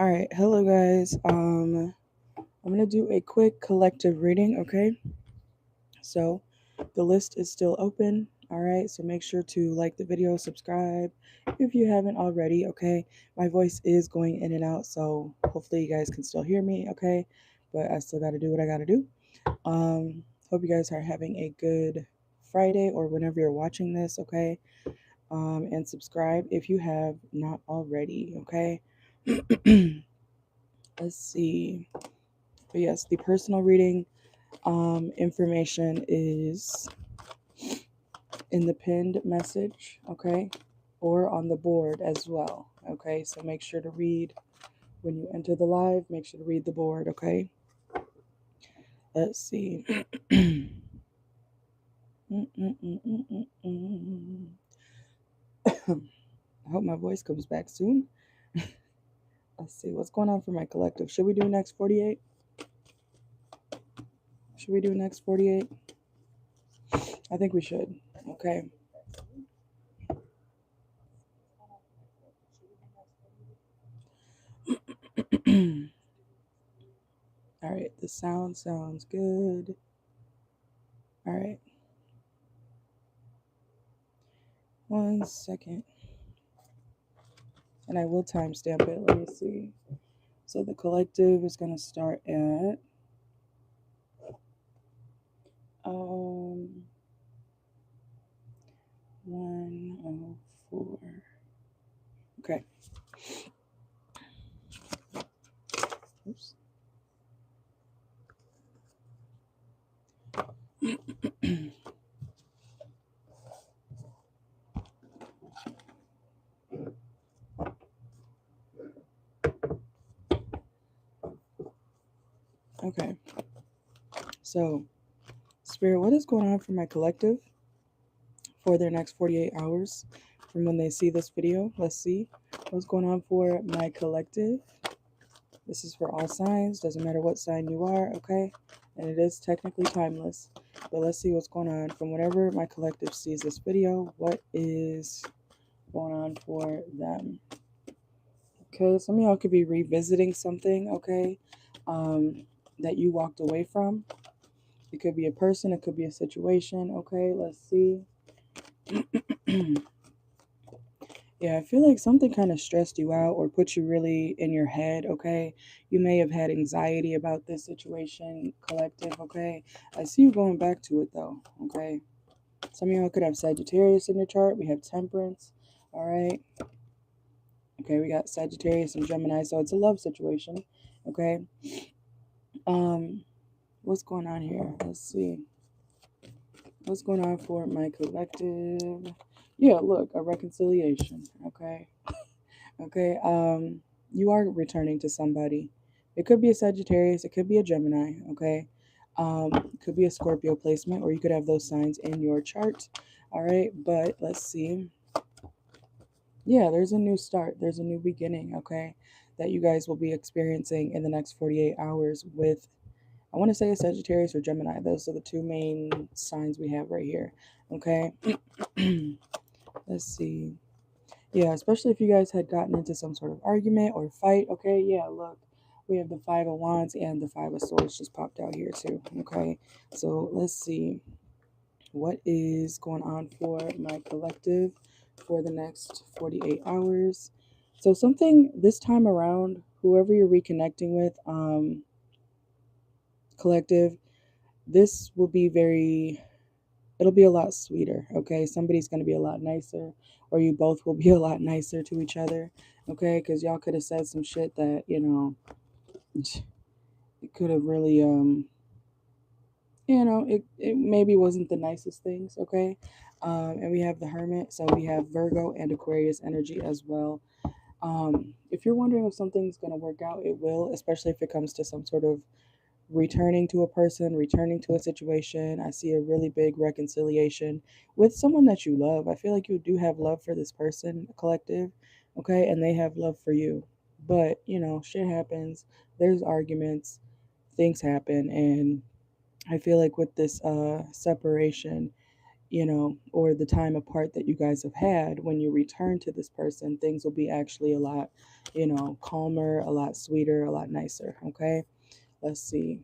All right, hello guys. I'm gonna do a quick collective reading, okay? So the list is still open. All right, so make sure to like the video, subscribe if you haven't already, okay? My voice is going in and out, so hopefully you guys can still hear me, okay? But I still got to do what I got to do. Hope you guys are having a good Friday or whenever you're watching this, okay? And subscribe if you have not already, okay? Let's see. But yes, the personal reading information is in the pinned message, okay, or on the board as well, okay. So make sure to read when you enter the live. Make sure to read the board, okay. Let's see. I hope my voice comes back soon. Let's see what's going on for my collective. Should we do next 48? Should we do next 48? I think we should. Okay. All right, the sound sounds good. All right. 1 second. And I will timestamp it. Let me see. So the collective is going to start at 104. Okay. Oops. Okay. So, Spirit, what is going on for my collective for their next 48 hours from when they see this video? Let's see what's going on for my collective. This is for all signs, doesn't matter what sign you are, okay? And it is technically timeless. But let's see what's going on from whenever my collective sees this video. What is going on for them? Okay, some of y'all could be revisiting something, okay, that you walked away from. It could be a person, it could be a situation, okay? Let's see. Yeah, I feel like something kind of stressed you out or put you really in your head, okay? You may have had anxiety about this situation, collective, okay? I see you going back to it though, okay? Some of y'all could have Sagittarius in your chart. We have Temperance, all right? Okay, we got Sagittarius and Gemini, so it's a love situation, okay? What's going on here? Let's see. What's going on for my collective? Yeah, look, a reconciliation, okay? Okay, you are returning to somebody. It could be a Sagittarius, it could be a Gemini, okay? It could be a Scorpio placement, or you could have those signs in your chart, all right? But let's see. Yeah, there's a new start, there's a new beginning, okay? That you guys will be experiencing in the next 48 hours with, I want to say a Sagittarius or Gemini. Those are the two main signs we have right here, okay? Let's see. Yeah, especially if you guys had gotten into some sort of argument or fight. Okay, yeah, look, we have the Five of Wands and the Five of Swords just popped out here too. Okay, so let's see what is going on for my collective for the next 48 hours. So something this time around, whoever you're reconnecting with, collective, this will be it'll be a lot sweeter, okay? Somebody's going to be a lot nicer, or you both will be a lot nicer to each other, okay? Because y'all could have said some shit that, it could have really, it maybe wasn't the nicest things, okay? And we have the Hermit, so we have Virgo and Aquarius energy as well. If you're wondering if something's going to work out, it will, especially if it comes to some sort of returning to a person, returning to a situation. I see a really big reconciliation with someone that you love. I feel like you do have love for this person, collective, okay? And they have love for you. But, shit happens. There's arguments, things happen. And I feel like with this separation, you know, or the time apart that you guys have had, when you return to this person, things will be actually a lot, you know, calmer, a lot sweeter, a lot nicer. Okay, let's see.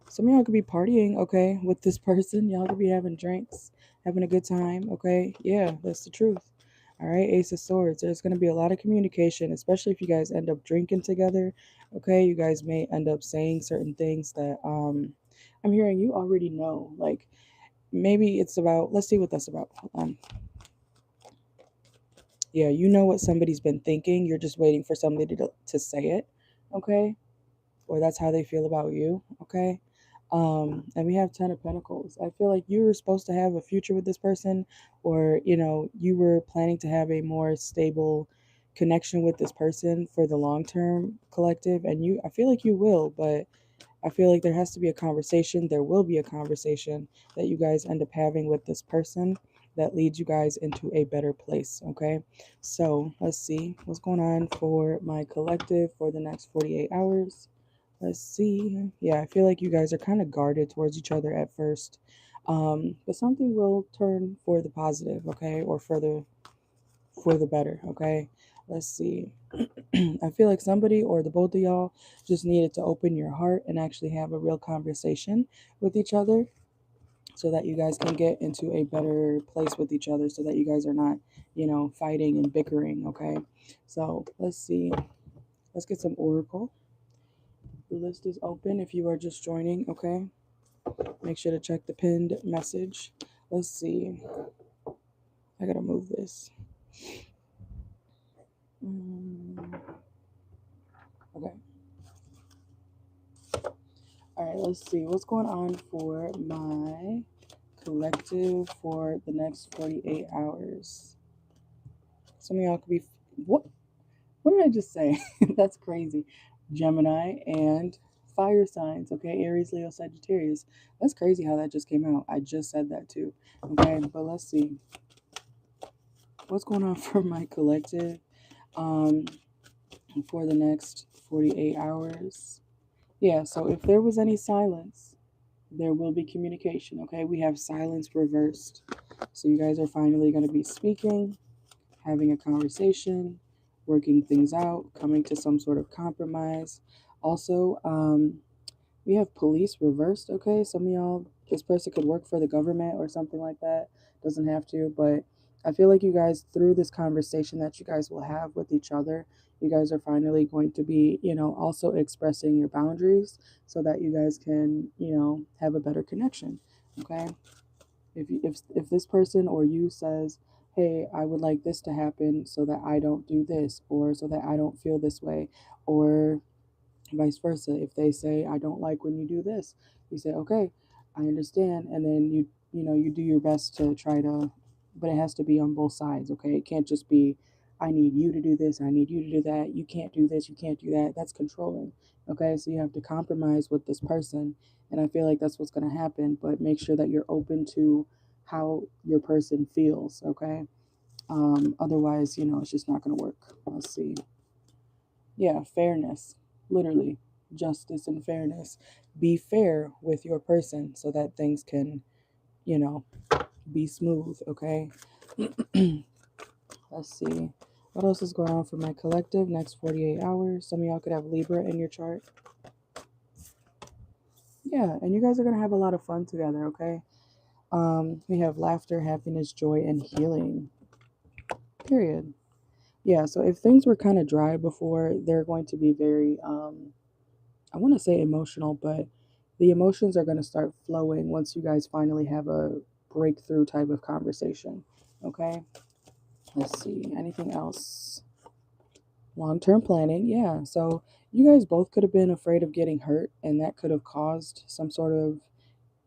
Some of y'all could be partying, okay, with this person. Y'all could be having drinks, having a good time, okay? Yeah, that's the truth. All right, Ace of Swords. There's going to be a lot of communication, especially if you guys end up drinking together, okay? You guys may end up saying certain things that I'm hearing you already know. Like maybe it's about, let's see what that's about. Hold on. Yeah, you know what somebody's been thinking. You're just waiting for somebody to say it, okay? Or that's how they feel about you, okay? And we have 10 of Pentacles. I feel like you were supposed to have a future with this person, or you know, you were planning to have a more stable connection with this person for the long term, collective, and I feel like you will, but I feel like there has to be a conversation. There will be a conversation that you guys end up having with this person that leads you guys into a better place. Okay. So let's see what's going on for my collective for the next 48 hours. Let's see. Yeah, I feel like you guys are kind of guarded towards each other at first. But something will turn for the positive, okay, or for the better, okay? Let's see. I feel like somebody or the both of y'all just needed to open your heart and actually have a real conversation with each other so that you guys can get into a better place with each other so that you guys are not, you know, fighting and bickering, okay? So let's see. Let's get some oracle. The list is open if you are just joining, okay? Make sure to check the pinned message. Let's see. I gotta move this. Okay. All right, let's see what's going on for my collective for the next 48 hours. Some of y'all could be what did I just say? That's crazy. Gemini and fire signs, okay? Aries, Leo, Sagittarius. That's crazy how that just came out. I just said that too. Okay, but let's see. What's going on for my collective for the next 48 hours? Yeah, so if there was any silence, there will be communication, okay? We have silence reversed. So you guys are finally going to be speaking, having a conversation, working things out, coming to some sort of compromise. Also, we have police reversed, okay? Some of y'all, this person could work for the government or something like that. Doesn't have to, but I feel like you guys, through this conversation that you guys will have with each other, you guys are finally going to be, you know, also expressing your boundaries so that you guys can, you know, have a better connection, okay? If this person or you says, hey, I would like this to happen so that I don't do this, or so that I don't feel this way, or vice versa. If they say, I don't like when you do this, you say, okay, I understand. And then you know, you do your best to try to, but it has to be on both sides, okay? It can't just be, I need you to do this, I need you to do that, you can't do this, you can't do that. That's controlling, okay? So you have to compromise with this person. And I feel like that's what's going to happen, but make sure that you're open to how your person feels, okay? Otherwise, you know, it's just not going to work. Let's see. Yeah, fairness, literally, justice and fairness. Be fair with your person so that things can, you know, be smooth, okay? Let's see. What else is going on for my collective next 48 hours? Some of y'all could have Libra in your chart. Yeah, and you guys are going to have a lot of fun together, okay? We have laughter, happiness, joy, and healing. Period. Yeah, so if things were kind of dry before, they're going to be very I want to say emotional, but the emotions are going to start flowing once you guys finally have a breakthrough type of conversation. Okay. Let's see. Anything else? Long term planning. Yeah. So you guys both could have been afraid of getting hurt, and that could have caused some sort of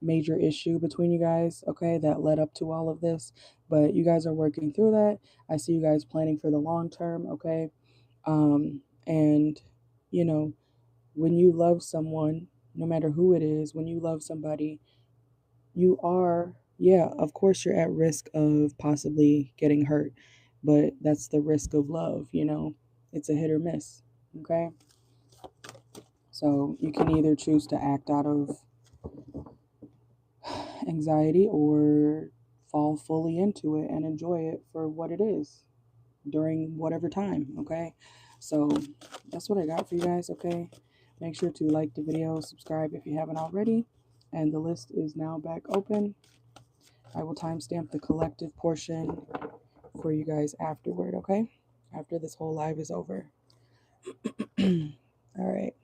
major issue between you guys. Okay. That led up to all of this. But you guys are working through that. I see you guys planning for the long term. Okay. And, you know, when you love someone, no matter who it is, when you love somebody, you are, yeah, of course, you're at risk of possibly getting hurt, but that's the risk of love, you know, it's a hit or miss, okay? So you can either choose to act out of anxiety or fall fully into it and enjoy it for what it is during whatever time. Okay, so that's what I got for you guys. Okay, make sure to like the video, subscribe if you haven't already, and the list is now back open. I will timestamp the collective portion for you guys afterward. Okay, after this whole live is over. All right.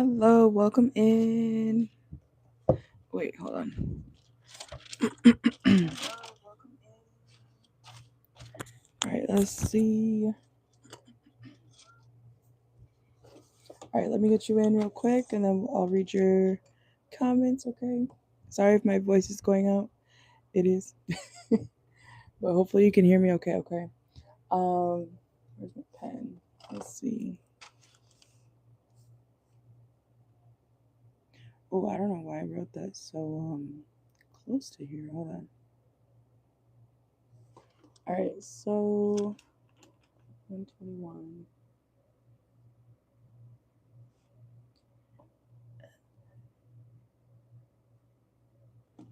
Hello, welcome in. Wait, hold on. All right, let's see. All right, let me get you in real quick and then I'll read your comments, okay? Sorry if my voice is going out. It is. But hopefully you can hear me okay, okay? Where's my pen? Let's see. Oh, I don't know why I wrote that so close to here. Hold on. All right, so 121.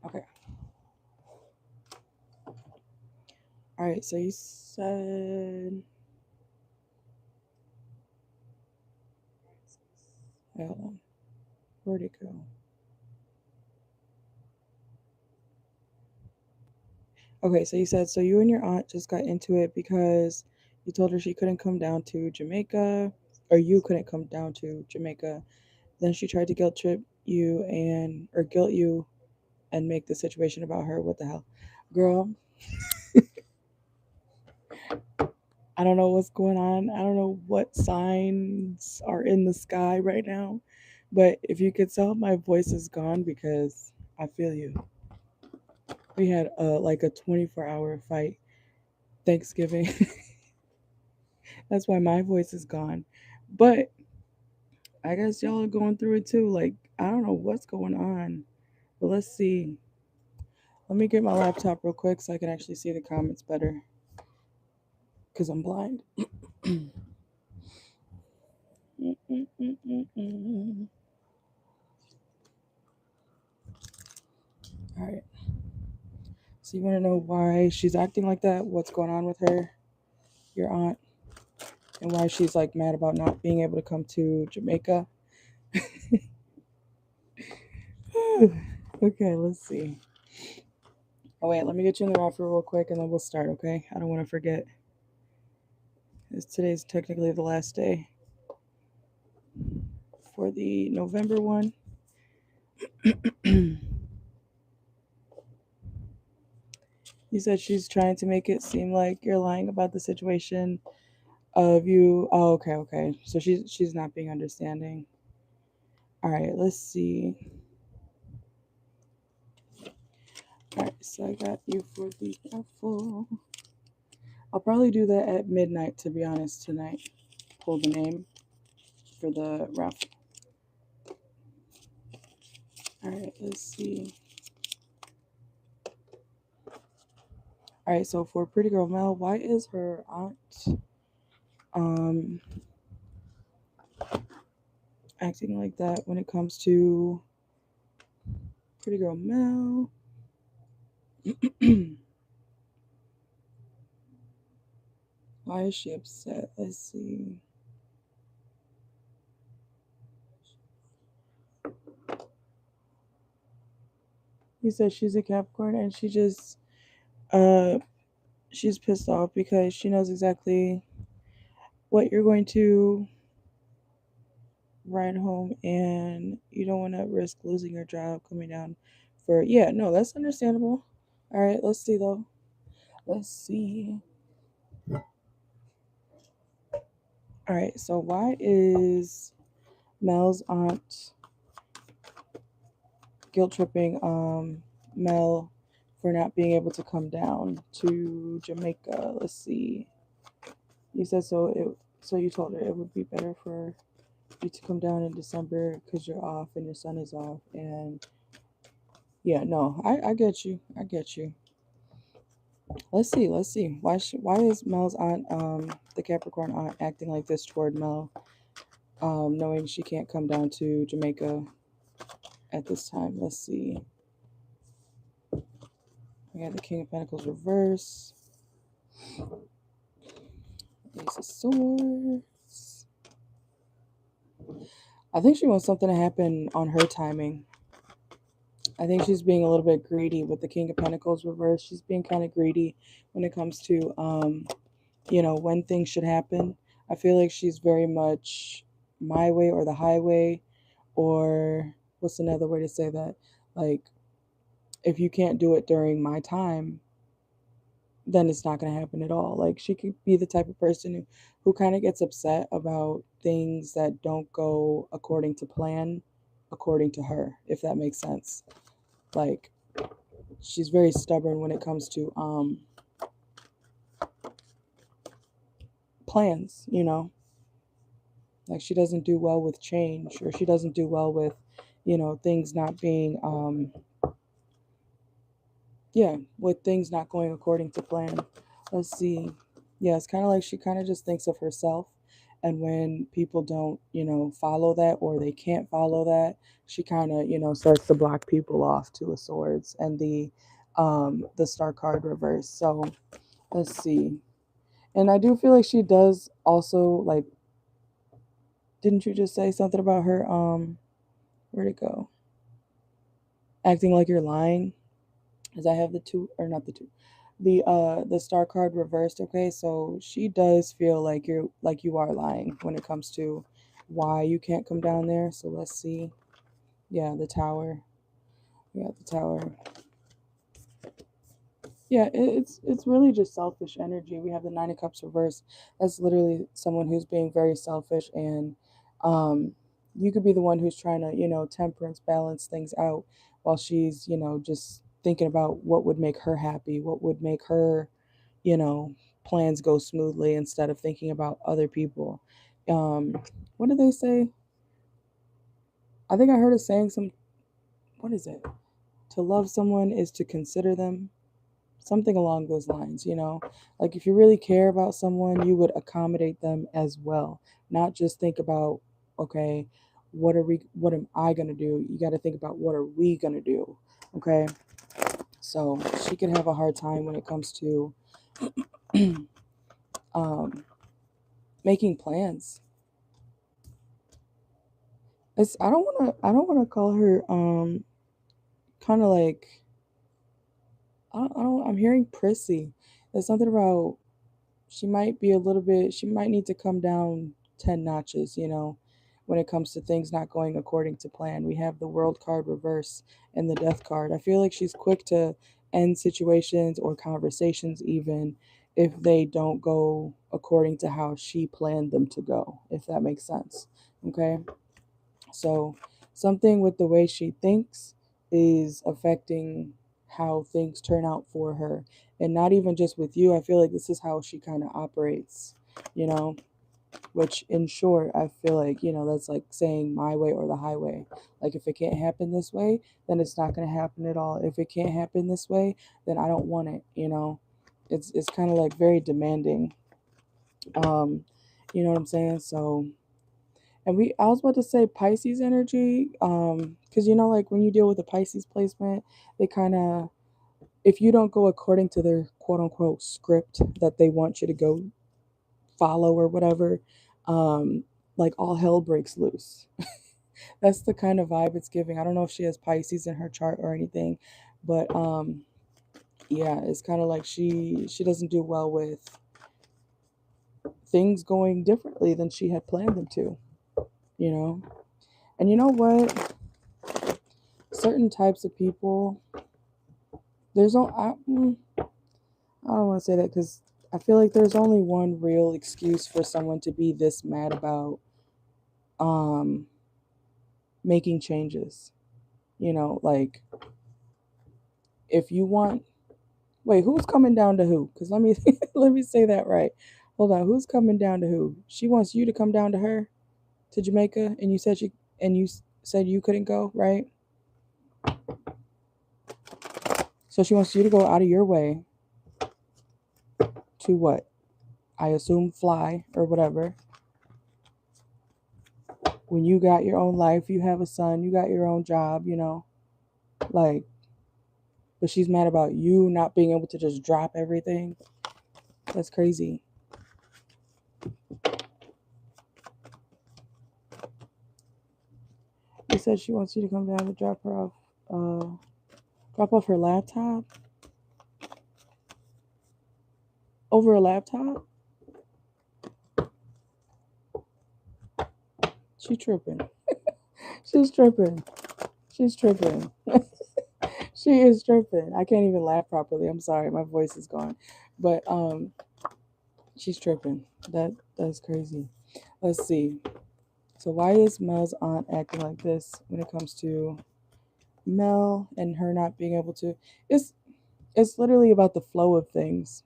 Okay. All right, so you said. Hold on. Where'd it go? Okay, so you said, so you and your aunt just got into it because you told her she couldn't come down to Jamaica, or you couldn't come down to Jamaica. Then she tried to guilt you and make the situation about her. What the hell? Girl, I don't know what's going on. I don't know what signs are in the sky right now. But if you could tell, my voice is gone because I feel you. We had like a 24-hour fight Thanksgiving. That's why my voice is gone. But I guess y'all are going through it too. Like, I don't know what's going on. But let's see. Let me get my laptop real quick so I can actually see the comments better. Because I'm blind. All right. So you want to know why she's acting like that? What's going on with her, your aunt, and why she's like mad about not being able to come to Jamaica? Okay, let's see. Oh wait, let me get you in the raffle real quick and then we'll start, okay? I don't want to forget. Today's technically the last day for the November one. You said she's trying to make it seem like you're lying about the situation of you. Oh, okay, okay. So she's not being understanding. All right, let's see. All right, so I got you for the raffle. I'll probably do that at midnight, to be honest, tonight. Pull the name for the raffle. All right, let's see. All right, so for Pretty Girl Mel, why is her aunt acting like that when it comes to Pretty Girl Mel? Why is she upset? Let's see. He said she's a Capricorn and she's pissed off because she knows exactly what you're going to ride home and you don't want to risk losing your job coming down for no, that's understandable. All right, let's see though. Let's see. All right, so why is Mel's aunt guilt tripping Mel for not being able to come down to Jamaica? Let's see. You said so you told her it would be better for you to come down in December because you're off and your son is off. And no, I get you. I get you. Let's see. Let's see. Why is Mel's aunt, the Capricorn aunt, acting like this toward Mel, knowing she can't come down to Jamaica at this time? Let's see. We got the King of Pentacles reverse. Ace of Swords. I think she wants something to happen on her timing. I think she's being a little bit greedy with the King of Pentacles reverse. She's being kind of greedy when it comes to, when things should happen. I feel like she's very much my way or the highway, or what's another way to say that? Like, if you can't do it during my time, then it's not going to happen at all. Like, she could be the type of person who kind of gets upset about things that don't go according to plan, according to her, if that makes sense. Like, she's very stubborn when it comes to plans, you know? Like, she doesn't do well with change, or she doesn't do well with, things not being with things not going according to plan. Let's see. Yeah, it's kind of like she kind of just thinks of herself. And when people don't, follow that, or they can't follow that, she kind of, starts to block people off. Two of Swords and the Star card reverse. So let's see. And I do feel like she does also, like, didn't you just say something about her? Where'd it go? Acting like you're lying. As I have the two, or not the two, the Star card reversed. Okay, so she does feel like you are lying when it comes to why you can't come down there. So let's see. Yeah, the Tower. Yeah, the Tower. Yeah, it's really just selfish energy. We have the Nine of Cups reversed. That's literally someone who's being very selfish, and you could be the one who's trying to, temperance, balance things out, while she's, just thinking about what would make her happy, what would make her, you know, plans go smoothly, instead of thinking about other people. Um, what do they say? I think I heard a saying, what is it? To love someone is to consider them, something along those lines. Like, if you really care about someone, you would accommodate them as well, not just think about, okay, what am I going to do? You got to think about, what are we going to do? Okay, so she can have a hard time when it comes to um, making plans. I don't want to call her kind of like, I'm hearing prissy. There's something about, she might need to come down 10 notches, when it comes to things not going according to plan. We have the World card reverse and the Death card. I feel like she's quick to end situations or conversations, even if they don't go according to how she planned them to go, if that makes sense. Okay, so something with the way she thinks is affecting how things turn out for her. And not even just with you. I feel like this is how she kind of operates, you know, which in short, I feel like, that's like saying my way or the highway. Like, if it can't happen this way, then it's not going to happen at all. If it can't happen this way, then I don't want it. It's kind of like very demanding. You know what I'm saying? So, and I was about to say Pisces energy, because like when you deal with a Pisces placement, they kind of, if you don't go according to their quote unquote script that they want you to go follow or whatever, um, like, all hell breaks loose. That's the kind of vibe it's giving. I don't know if she has Pisces in her chart or anything, but yeah, it's kind of like she doesn't do well with things going differently than she had planned them to, you know. And you know what? Certain types of people, there's no I don't want to say that, because I feel like there's only one real excuse for someone to be this mad about um making changes. Like, if you want, wait, who's coming down to who? Because let me let me say that right. Hold on, who's coming down to who? She wants you to come down to her, to Jamaica, and you said you couldn't go, right? So she wants you to go out of your way to what? I assume fly or whatever. When you got your own life, you have a son, you got your own job, like, but she's mad about you not being able to just drop everything. That's crazy. She said she wants you to come down to drop off her laptop. Over a laptop? She tripping. She's tripping. She's tripping. She is tripping. I can't even laugh properly. I'm sorry, my voice is gone. But she's tripping. That's crazy. Let's see. So why is Mel's aunt acting like this when it comes to Mel and her not being able to? It's it's literally about the flow of things.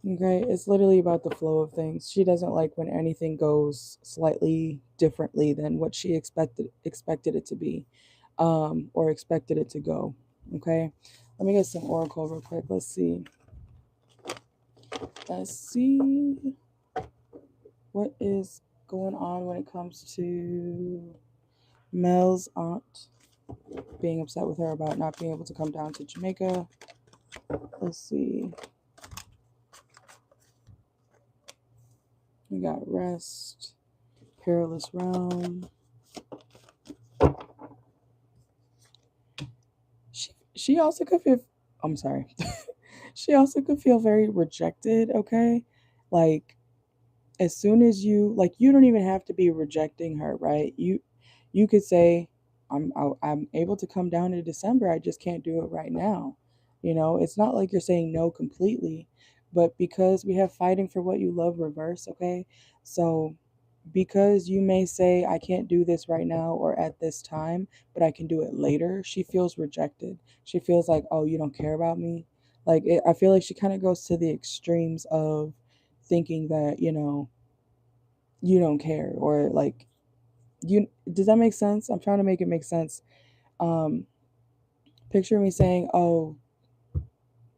Okay, it's literally about the flow of things. She doesn't like when anything goes slightly differently than what she expected it to be, or expected it to go. Okay, let me get some oracle real quick. Let's see. Let's see what is going on when it comes to Mel's aunt being upset with her about not being able to come down to Jamaica. Let's see. We got rest, perilous realm. She also could feel. I'm sorry. She also could feel very rejected. Okay, like as soon as you don't even have to be rejecting her, right? You could say, I'm able to come down in December. I just can't do it right now. It's not like you're saying no completely, but because we have fighting for what you love reverse. Okay, so because you may say I can't do this right now or at this time, but I can do it later, she feels rejected. She feels like, oh, you don't care about me. I feel like she kind of goes to the extremes of thinking that you don't care, or like, you does that make sense? I'm trying to make it make sense. um Picture me saying, oh,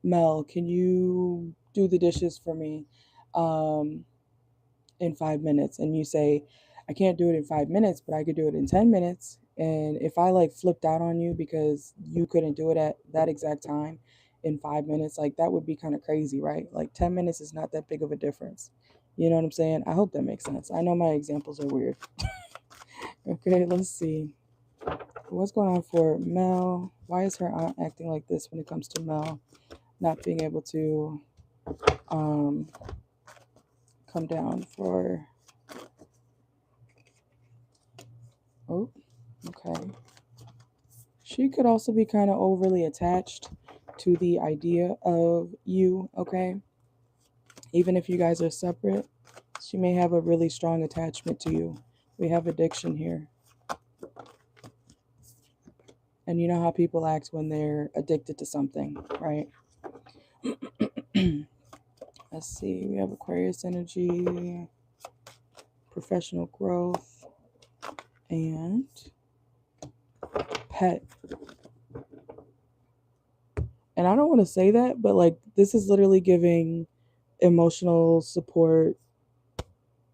Mel, can you do the dishes for me um in 5 minutes? And you say, I can't do it in 5 minutes, but I could do it in 10 minutes. And if I like flipped out on you because you couldn't do it at that exact time in 5 minutes, like that would be kind of crazy, right? Like 10 minutes is not that big of a difference. You know what I'm saying? I hope that makes sense. I know my examples are weird. Okay, let's see. What's going on for Mel? Why is her aunt acting like this when it comes to Mel not being able to um, come down for. Oh, okay. She could also be kind of overly attached to the idea of you, okay? Even if you guys are separate, she may have a really strong attachment to you. We have addiction here. And you know how people act when they're addicted to something, right? Let's see. We have Aquarius energy, professional growth, and pet. And I don't want to say that, but like this is literally giving emotional support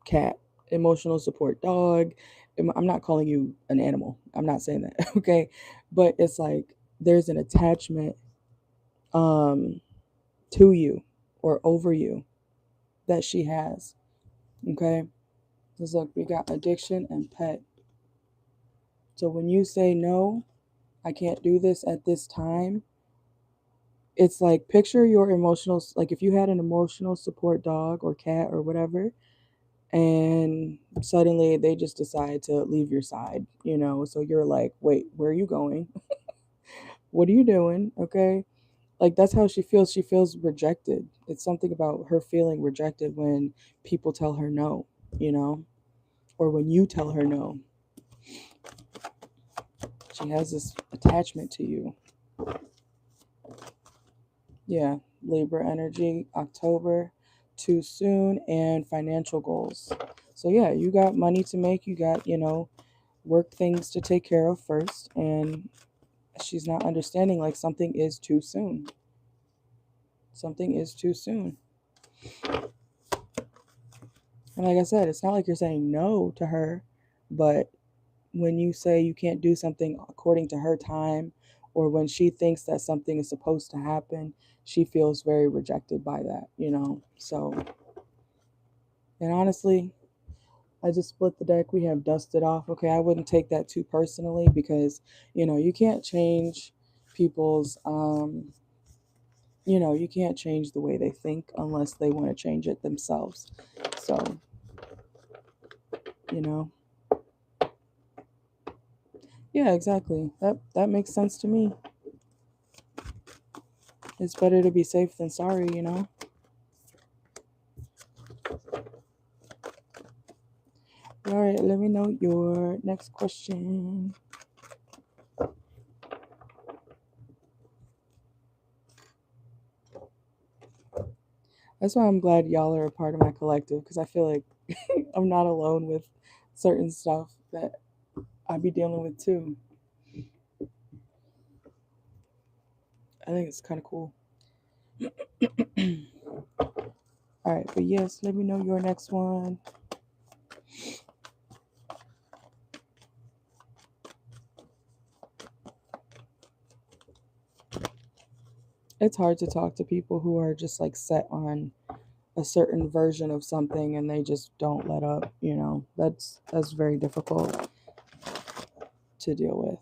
cat, emotional support dog. I'm not calling you an animal. I'm not saying that, okay? But it's like there's an attachment um to you or over you that she has, okay? Because look, we got addiction and pet. So when you say no, I can't do this at this time, it's like picture your emotional, like if you had an emotional support dog or cat or whatever, and suddenly they just decide to leave your side, so you're like, wait, where are you going? What are you doing? Okay, like that's how she feels rejected. It's something about her feeling rejected when people tell her no, you know or when you tell her no. She has this attachment to you. Yeah, Libra energy, October, too soon, and financial goals. So yeah, you got money to make, you got, work things to take care of first, and she's not understanding, like, something is too soon. Something is too soon. And like I said, it's not like you're saying no to her, but when you say you can't do something according to her time, or when she thinks that something is supposed to happen, she feels very rejected by that. So, and honestly, I just split the deck. We have dusted off. Okay, I wouldn't take that too personally, because you can't change people's you can't change the way they think unless they want to change it themselves. So, you know Yeah, exactly. That makes sense to me. It's better to be safe than sorry, you know? All right, let me know your next question. That's why I'm glad y'all are a part of my collective, because I feel like I'm not alone with certain stuff that I be dealing with too. I think it's kind of cool. All right, but yes, let me know your next one. It's hard to talk to people who are just like set on a certain version of something and they just don't let up, you know. That's very difficult to deal with.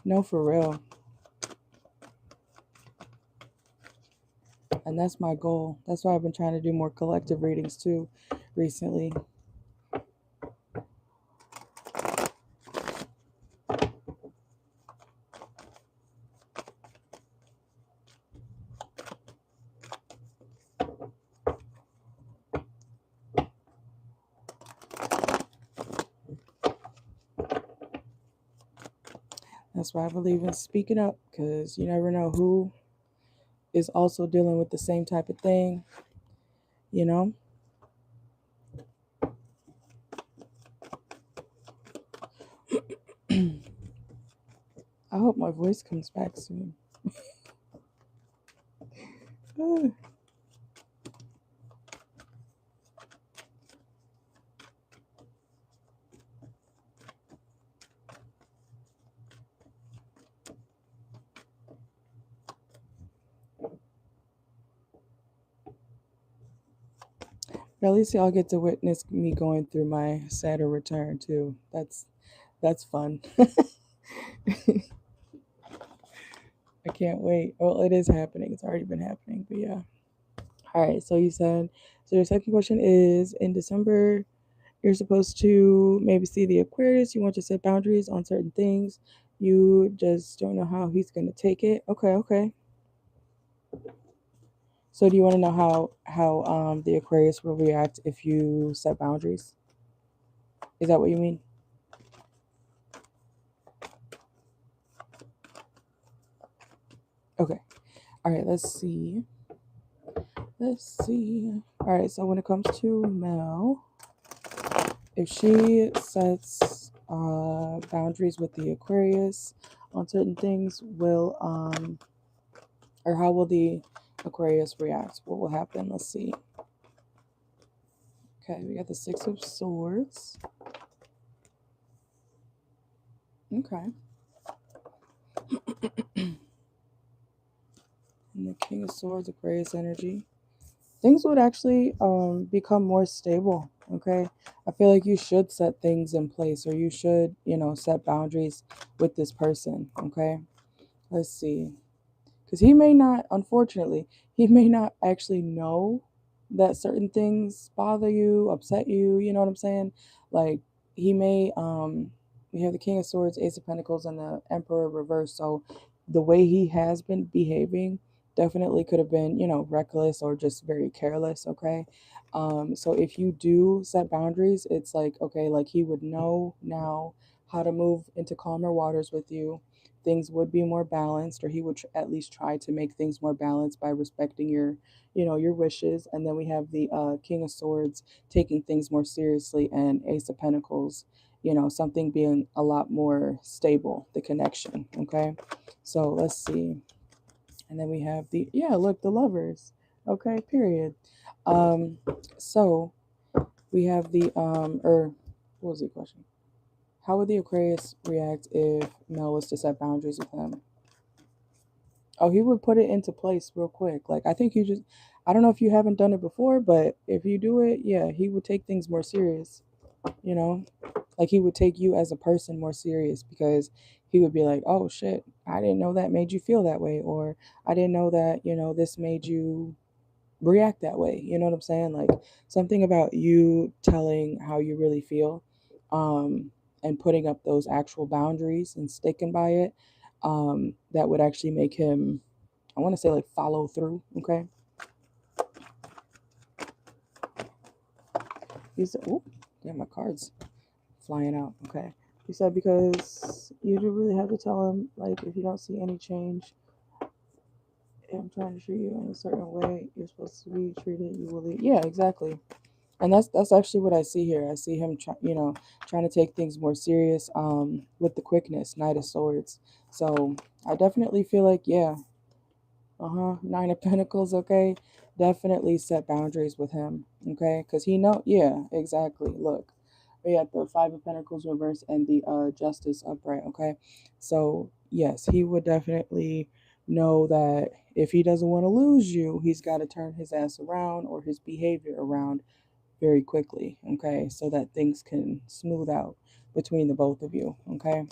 No, for real. And that's my goal. That's why I've been trying to do more collective readings too recently. That's why I believe in speaking up, because you never know who is also dealing with the same type of thing, you know? I hope my voice comes back soon. But at least y'all get to witness me going through my Saturn return too. That's fun. I can't wait. Well, it is happening. It's already been happening, but yeah. All right. So you said, so your second question is in December, you're supposed to maybe see the Aquarius. You want to set boundaries on certain things. You just don't know how he's going to take it. Okay. Okay. So do you want to know how the Aquarius will react if you set boundaries? Is that what you mean? Okay. All right. Let's see. Let's see. All right. So when it comes to Mel, if she sets boundaries with the Aquarius on certain things, will or how will the Aquarius react? What will happen? Let's see. Okay, we got the Six of Swords. Okay. And the King of Swords, Aquarius energy. Things would actually become more stable. Okay. I feel like you should set things in place, or you should, you know, set boundaries with this person. Okay. Let's see. Because he may not, unfortunately, he may not actually know that certain things bother you, upset you, you know what I'm saying? Like, he may, we have the King of Swords, Ace of Pentacles, and the Emperor reverse. So the way he has been behaving definitely could have been, you know, reckless or just very careless, okay? So if you do set boundaries, it's like, okay, like he would know now how to move into calmer waters with you. Things would be more balanced, or he would at least try to make things more balanced by respecting your, you know, your wishes. And then we have the King of Swords taking things more seriously, and Ace of Pentacles, you know, something being a lot more stable, the connection. Okay, so let's see. And then we have the, yeah, look, the Lovers. Okay, period. um so we have the or what was the question? How would the Aquarius react if Mel was to set boundaries with him? Oh, he would put it into place real quick. Like, I think you just, I don't know if you haven't done it before, but if you do it, yeah, he would take things more serious, you know? Like he would take you as a person more serious, because he would be like, oh shit, I didn't know that made you feel that way, or I didn't know that, this made you react that way. You know what I'm saying? Like something about you telling how you really feel, and putting up those actual boundaries and sticking by it, that would actually make him, I want to say, like, follow through. Okay. He said, oh, yeah, my cards flying out. Okay. He said, because you do really have to tell him, like, if you don't see any change, I'm trying to treat you in a certain way, you're supposed to be treated, you will leave. Yeah, exactly. And that's actually what I see here. I see him trying to take things more serious, with the quickness, Knight of Swords. So I definitely feel like, yeah, Nine of Pentacles. Okay, definitely set boundaries with him. Okay, because yeah, exactly. Look, we got the Five of Pentacles reverse and the Justice upright. Okay, so yes, he would definitely know that if he doesn't want to lose you, he's got to turn his ass around, or his behavior around, very quickly. Okay, so that things can smooth out between the both of you. Okay,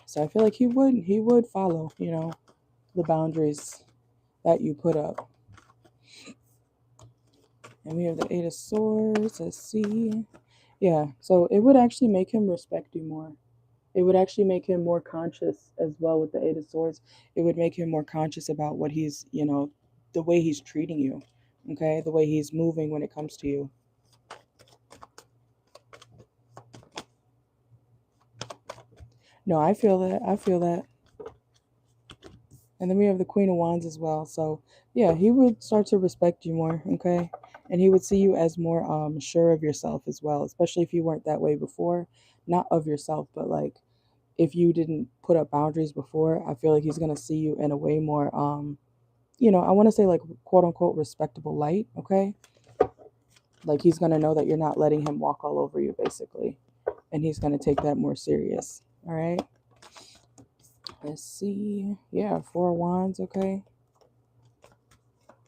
so I feel like he would follow, the boundaries that you put up. And we have the Eight of Swords. Let's see. Yeah, so it would actually make him respect you more. It would actually make him more conscious as well with the Eight of Swords. It would make him more conscious about what he's, the way he's treating you. Okay, the way he's moving when it comes to you. No, I feel that. I feel that. And then we have the Queen of Wands as well. So yeah, he would start to respect you more. Okay, and he would see you as more sure of yourself as well, especially if you weren't that way before. Not of yourself, but like, if you didn't put up boundaries before, I feel like he's gonna see you in a way more I want to say, like, quote unquote respectable light. Okay, like he's gonna know that you're not letting him walk all over you, basically, and he's gonna take that more serious. All right. Let's see. Yeah, Four of Wands. Okay.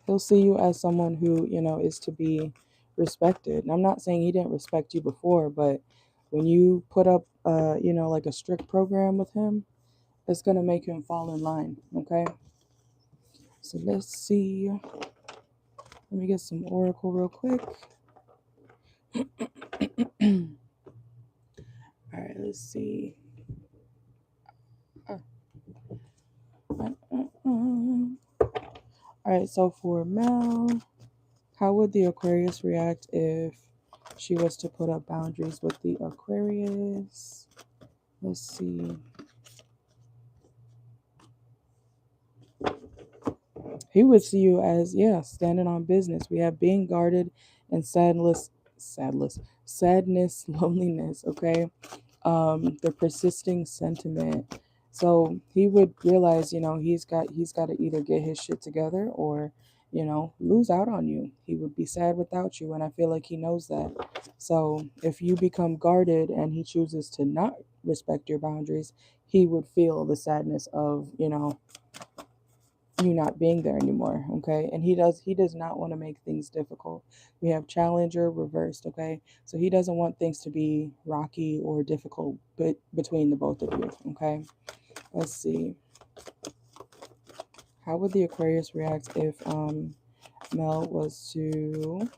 He'll see you as someone who, is to be respected. And I'm not saying he didn't respect you before, but when you put up, like a strict program with him, it's going to make him fall in line. Okay. So let's see. Let me get some oracle real quick. All right. Let's see. All right. So for Mel, how would the Aquarius react if she was to put up boundaries with the Aquarius? Let's see. He would see you as, yeah, standing on business. We have being guarded and sadness, loneliness. Okay, the persisting sentiment. So he would realize, he's got to either get his shit together, or, lose out on you. He would be sad without you, and I feel like he knows that. So if you become guarded and he chooses to not respect your boundaries, he would feel the sadness of, you not being there anymore. Okay, and he does not want to make things difficult. We have Challenger reversed. Okay, so he doesn't want things to be rocky or difficult, but between the both of you. Okay, let's see, how would the Aquarius react if Mel was to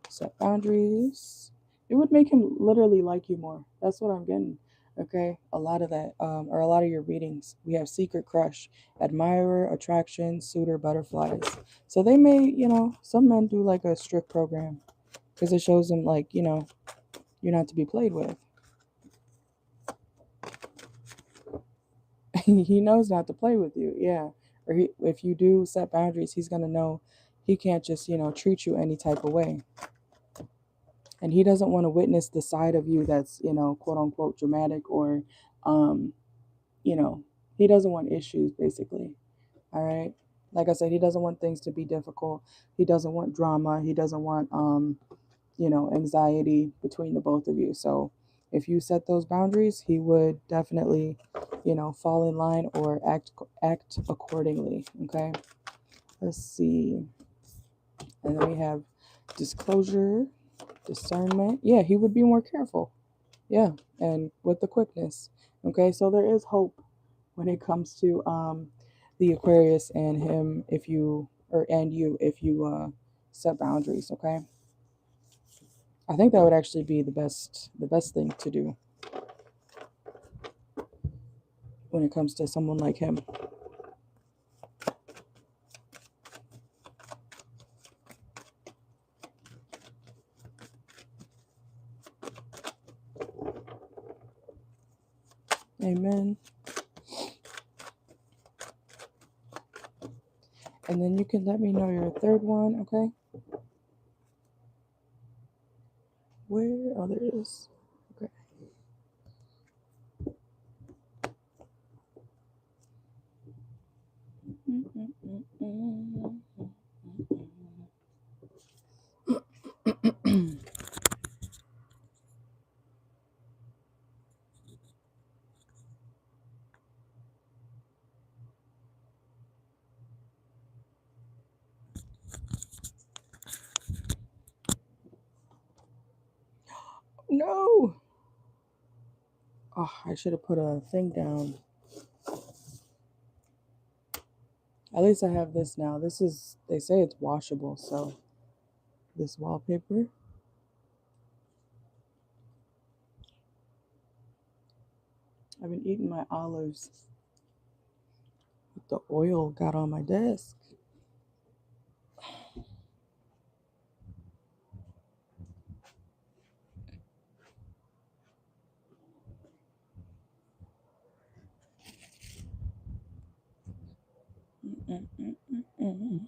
set boundaries? It would make him literally like you more. That's what I'm getting. Okay, a lot of that, or a lot of your readings, we have secret crush, admirer, attraction, suitor, butterflies. So they may, some men do like a strict program, because it shows them, like, you're not to be played with. He knows not to play with you. Yeah, or if you do set boundaries, he's gonna know he can't just, treat you any type of way. And he doesn't want to witness the side of you that's, quote unquote dramatic, or um you know he doesn't want issues, basically. All right, like I said, he doesn't want things to be difficult. He doesn't want drama. He doesn't want anxiety between the both of you. So if you set those boundaries, he would definitely, fall in line, or act accordingly. Okay, let's see. And then we have disclosure, discernment. Yeah, he would be more careful. Yeah, and with the quickness. Okay, so there is hope when it comes to the Aquarius and him if you and you if you set boundaries. Okay, I think that would actually be the best thing to do when it comes to someone like him. Amen. And then you can let me know your third one. Okay, where? Oh, there it is. Okay. No. Oh, I should have put a thing down. At least I have this now. This is, they say it's washable, so this wallpaper. I've been eating my olives. The oil got on my desk. Mm-mm-mm-mm.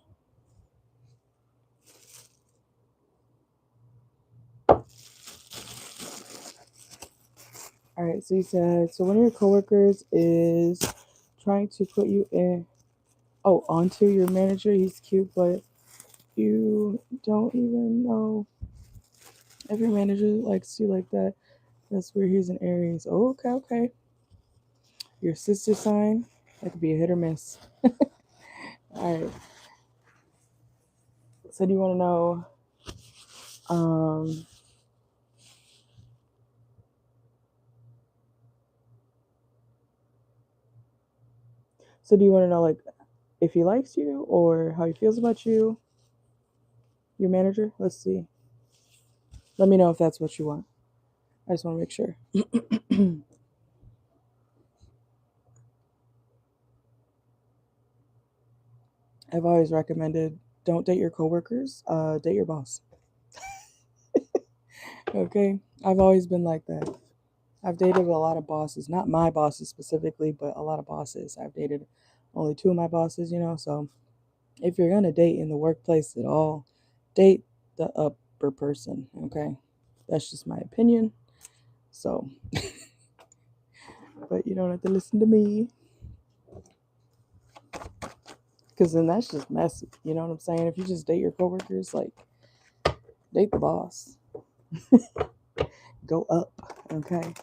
All right, so you said, so one of your coworkers is trying to put you onto your manager. He's cute, but you don't even know if your manager likes you like that. That's where he's an Aries. Oh, okay, okay. Your sister sign, that could be a hit or miss. All right. So do you want to know? Um, so do you want to know like if he likes you or how he feels about you, your manager? Let's see. Let me know if that's what you want. I just want to make sure. I've always recommended don't date your coworkers, date your boss. Okay, I've always been like that. I've dated a lot of bosses, not my bosses specifically, but a lot of bosses. I've dated only two of my bosses, so if you're gonna date in the workplace at all, date the upper person. Okay, that's just my opinion. So, but you don't have to listen to me, because then that's just messy. You know what I'm saying? If you just date your coworkers, like date the boss, go up. Okay.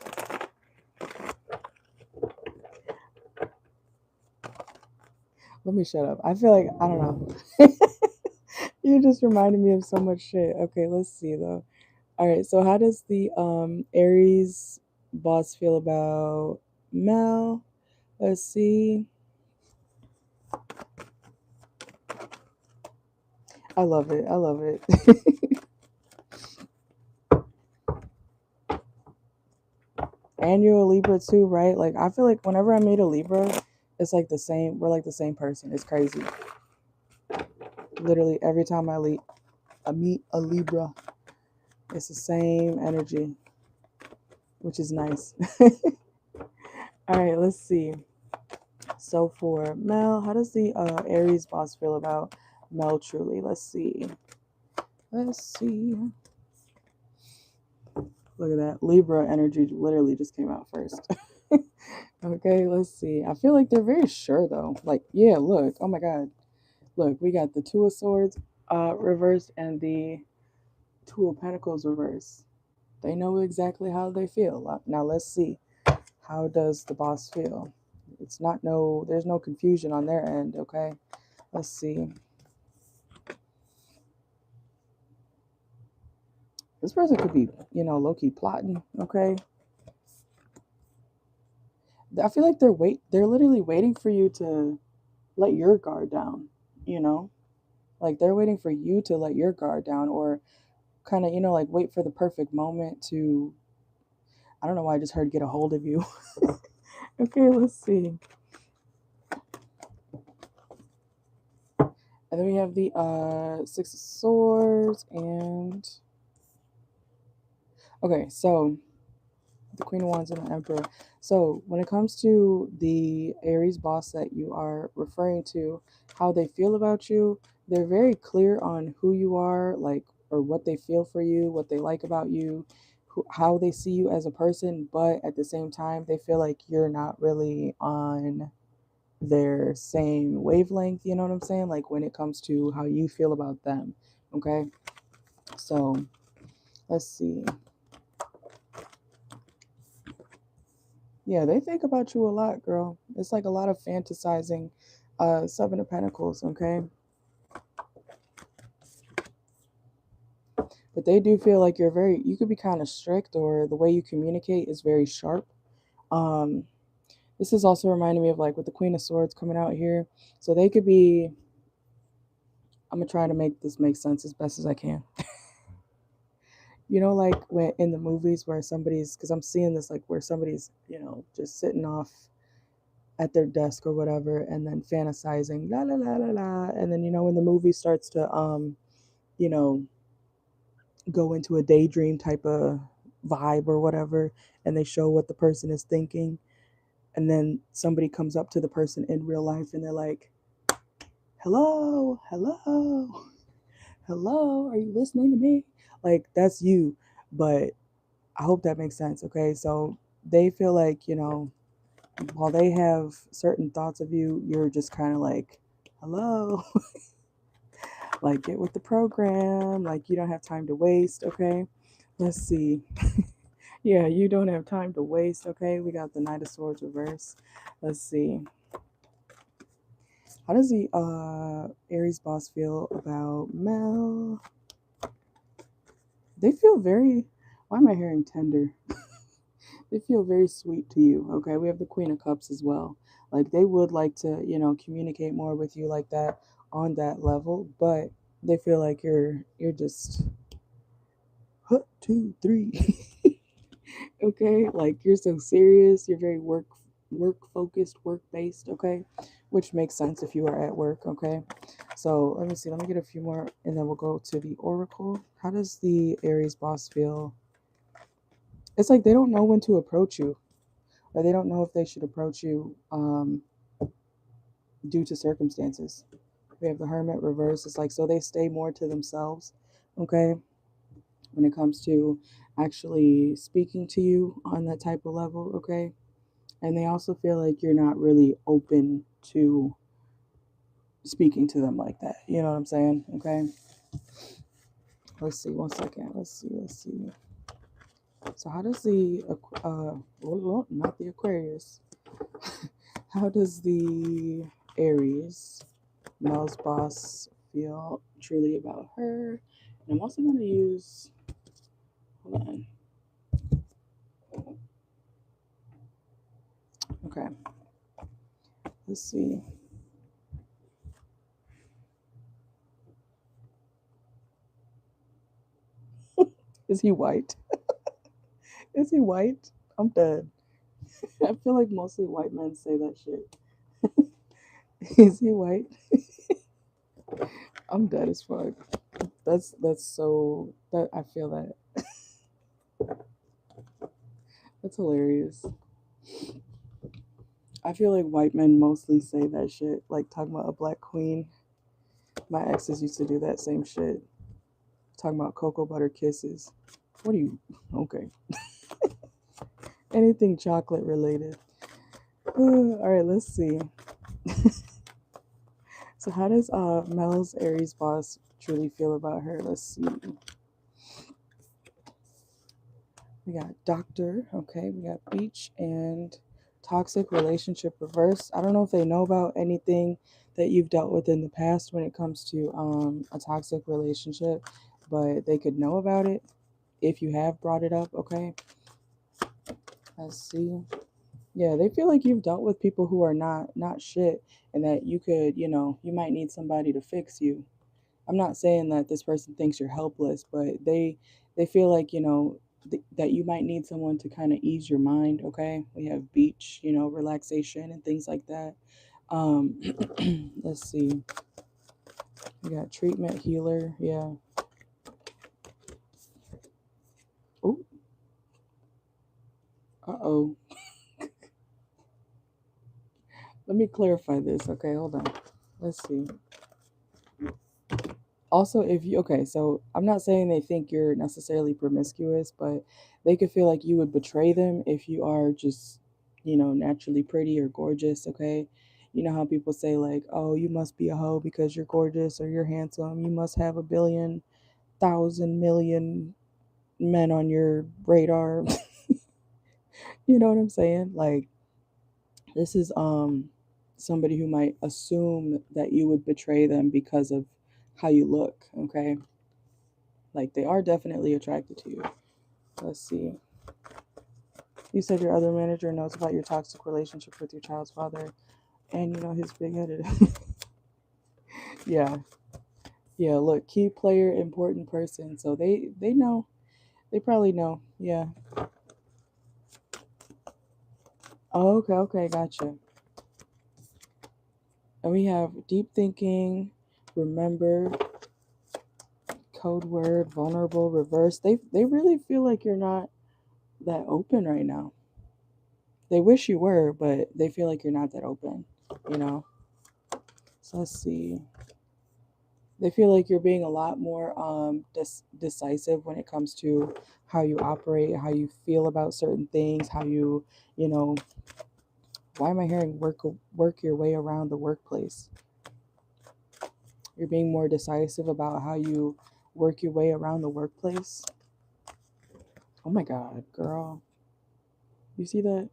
Let me shut up. I feel like I don't know. You just reminded me of so much shit. Okay, let's see though. All right, so how does the Aries boss feel about Mel? Let's see. I love it. I love it. And you're a Libra too, right? Like I feel like whenever I meet a Libra, it's like the same. We're like the same person. It's crazy. Literally every time I meet a Libra, it's the same energy, which is nice. All right, let's see. So for Mel, how does the Aries boss feel about Mel truly? Let's see. Let's see. Look at that. Libra energy literally just came out first. Okay, let's see. I feel like they're very sure though. Like, yeah, look. Oh my God. Look, we got the Two of Swords reversed and the Two of Pentacles reversed. They know exactly how they feel. Now let's see. How does the boss feel? It's not no, there's no confusion on their end, okay? Let's see. This person could be, low-key plotting, okay? I feel like they're literally waiting for you to let your guard down, you know? Like they're waiting for you to let your guard down, or kind of, like wait for the perfect moment to, I don't know why I just heard get a hold of you. Okay, let's see. And then we have the Six of Swords and okay, so the Queen of Wands and the Emperor. So when it comes to the Aries boss that you are referring to, how they feel about you, they're very clear on who you are, like, or what they feel for you, what they like about you, how they see you as a person, but at the same time, they feel like you're not really on their same wavelength, you know what I'm saying? Like when it comes to how you feel about them. Okay. So let's see. Yeah, they think about you a lot, girl. It's like a lot of fantasizing. Seven of Pentacles, okay? But they do feel like you could be kind of strict, or the way you communicate is very sharp. Um, this is also reminding me of like with the Queen of Swords coming out here. So they could be, I'm gonna try to make this make sense as best as I can. Like when in the movies where somebody's, because I'm seeing this like where somebody's, just sitting off at their desk or whatever, and then fantasizing, la la la la la, and then when the movie starts to you know go into a daydream type of vibe or whatever, and they show what the person is thinking, and then somebody comes up to the person in real life and they're like, hello, hello, hello, are you listening to me? Like that's you. But I hope that makes sense. Okay, so they feel like, while they have certain thoughts of you, you're just kind of like, hello, like get with the program, like you don't have time to waste. Okay, let's see. Yeah, you don't have time to waste. Okay, we got the Knight of Swords reverse. Let's see. How does the Aries boss feel about Mel? They feel very, why am I hearing tender? They feel very sweet to you. Okay, we have the Queen of Cups as well. Like they would like to, communicate more with you like that on that level, but they feel like you're just 2, 3. Okay, like you're so serious, you're very work focused, work based. Okay, which makes sense if you are at work. Okay, so let me see, let me get a few more and then we'll go to the oracle. How does the Aries boss feel? It's like they don't know when to approach you, or they don't know if they should approach you due to circumstances. We have the Hermit reverse. It's like, so they stay more to themselves. Okay, when it comes to actually speaking to you on that type of level. Okay, and they also feel like you're not really open to speaking to them like that. You know what I'm saying? Okay, let's see, one second, let's see. So how does the not the Aquarius, how does the Aries, Mel's boss, feel truly about her? And I'm also going to use, hold on, okay, let's see. Is he white? Is he white? I'm dead. I feel like mostly white men say that shit. Is he white? I'm dead as fuck. That's so that I feel that. That's hilarious. I feel like white men mostly say that shit, like talking about a black queen. My exes used to do that same shit, talking about cocoa butter kisses. What do you? Okay, anything chocolate related. All right, let's see. So how does Mel's Aries boss truly feel about her? Let's see. We got Doctor, okay, we got Beach and Toxic Relationship Reverse. I don't know if they know about anything that you've dealt with in the past when it comes to a toxic relationship, but they could know about it if you have brought it up, okay? Let's see. Yeah, they feel like you've dealt with people who are not shit, and that you could, you might need somebody to fix you. I'm not saying that this person thinks you're helpless, but they feel like, that you might need someone to kind of ease your mind, okay? We have beach, relaxation and things like that. Um let's see. We got treatment, healer, yeah. Oh, uh-oh. Let me clarify this. Okay, hold on. Let's see. Also, if you, okay, so I'm not saying they think you're necessarily promiscuous, but they could feel like you would betray them if you are just, naturally pretty or gorgeous, okay? You know how people say, like, oh, you must be a hoe because you're gorgeous or you're handsome. You must have a billion, thousand, million men on your radar. You know what I'm saying? Like, this is somebody who might assume that you would betray them because of how you look, okay? Like, they are definitely attracted to you. Let's see. You said your other manager knows about your toxic relationship with your child's father, and you know his big-headed. Yeah, yeah. Look, key player, important person. So they know. They probably know. Yeah. Oh, okay, okay, gotcha. And we have deep thinking, remember, code word, vulnerable, reverse. They really feel like you're not that open right now. They wish you were, but they feel like you're not that open. You know. So let's see. They feel like you're being a lot more decisive when it comes to how you operate, how you feel about certain things, how you, you know, why am I hearing work your way around the workplace? You're being more decisive about how you work your way around the workplace. Oh my God, girl. You see that?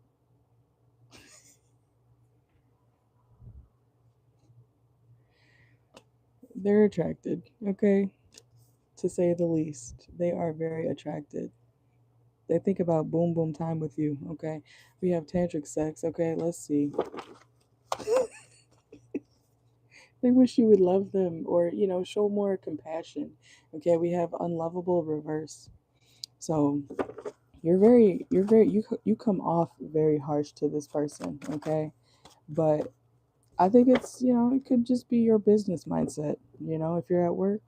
They're attracted, okay? To say the least. They are very attracted. They think about boom boom time with you, okay? We have tantric sex, okay? Let's see. They wish you would love them or, show more compassion. Okay, we have unlovable reverse. So you come off very harsh to this person, okay? But I think it's, it could just be your business mindset. If you're at work,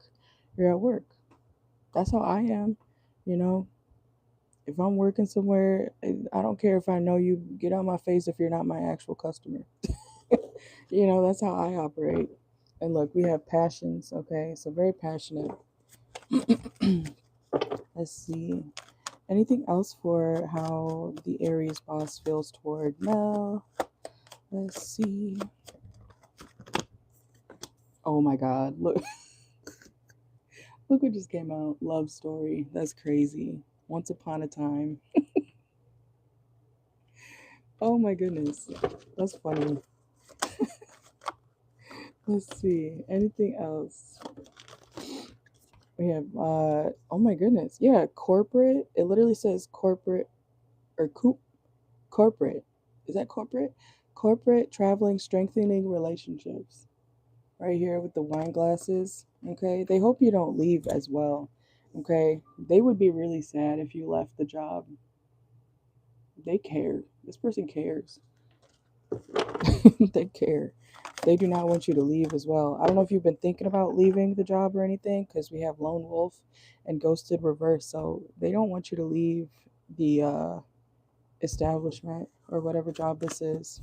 you're at work. That's how I am, you know. If I'm working somewhere, I don't care if I know you, get on my face if you're not my actual customer. That's how I operate. And look, we have passions, okay? So very passionate. Let's see. Anything else for how the Aries boss feels toward Mel? Let's see. Oh my God. Look, look what just came out. Love story. That's crazy. Once upon a time. Oh my goodness. That's funny. Let's see. Anything else? We have oh my goodness. Yeah, corporate. It literally says corporate or corporate. Is that corporate? Corporate traveling, strengthening relationships. Right here with the wine glasses. Okay. They hope you don't leave as well. Okay. They would be really sad if you left the job. They care. This person cares. They care. They do not want you to leave as well. I don't know if you've been thinking about leaving the job or anything because we have lone wolf and ghosted reverse. So they don't want you to leave the establishment or whatever job this is.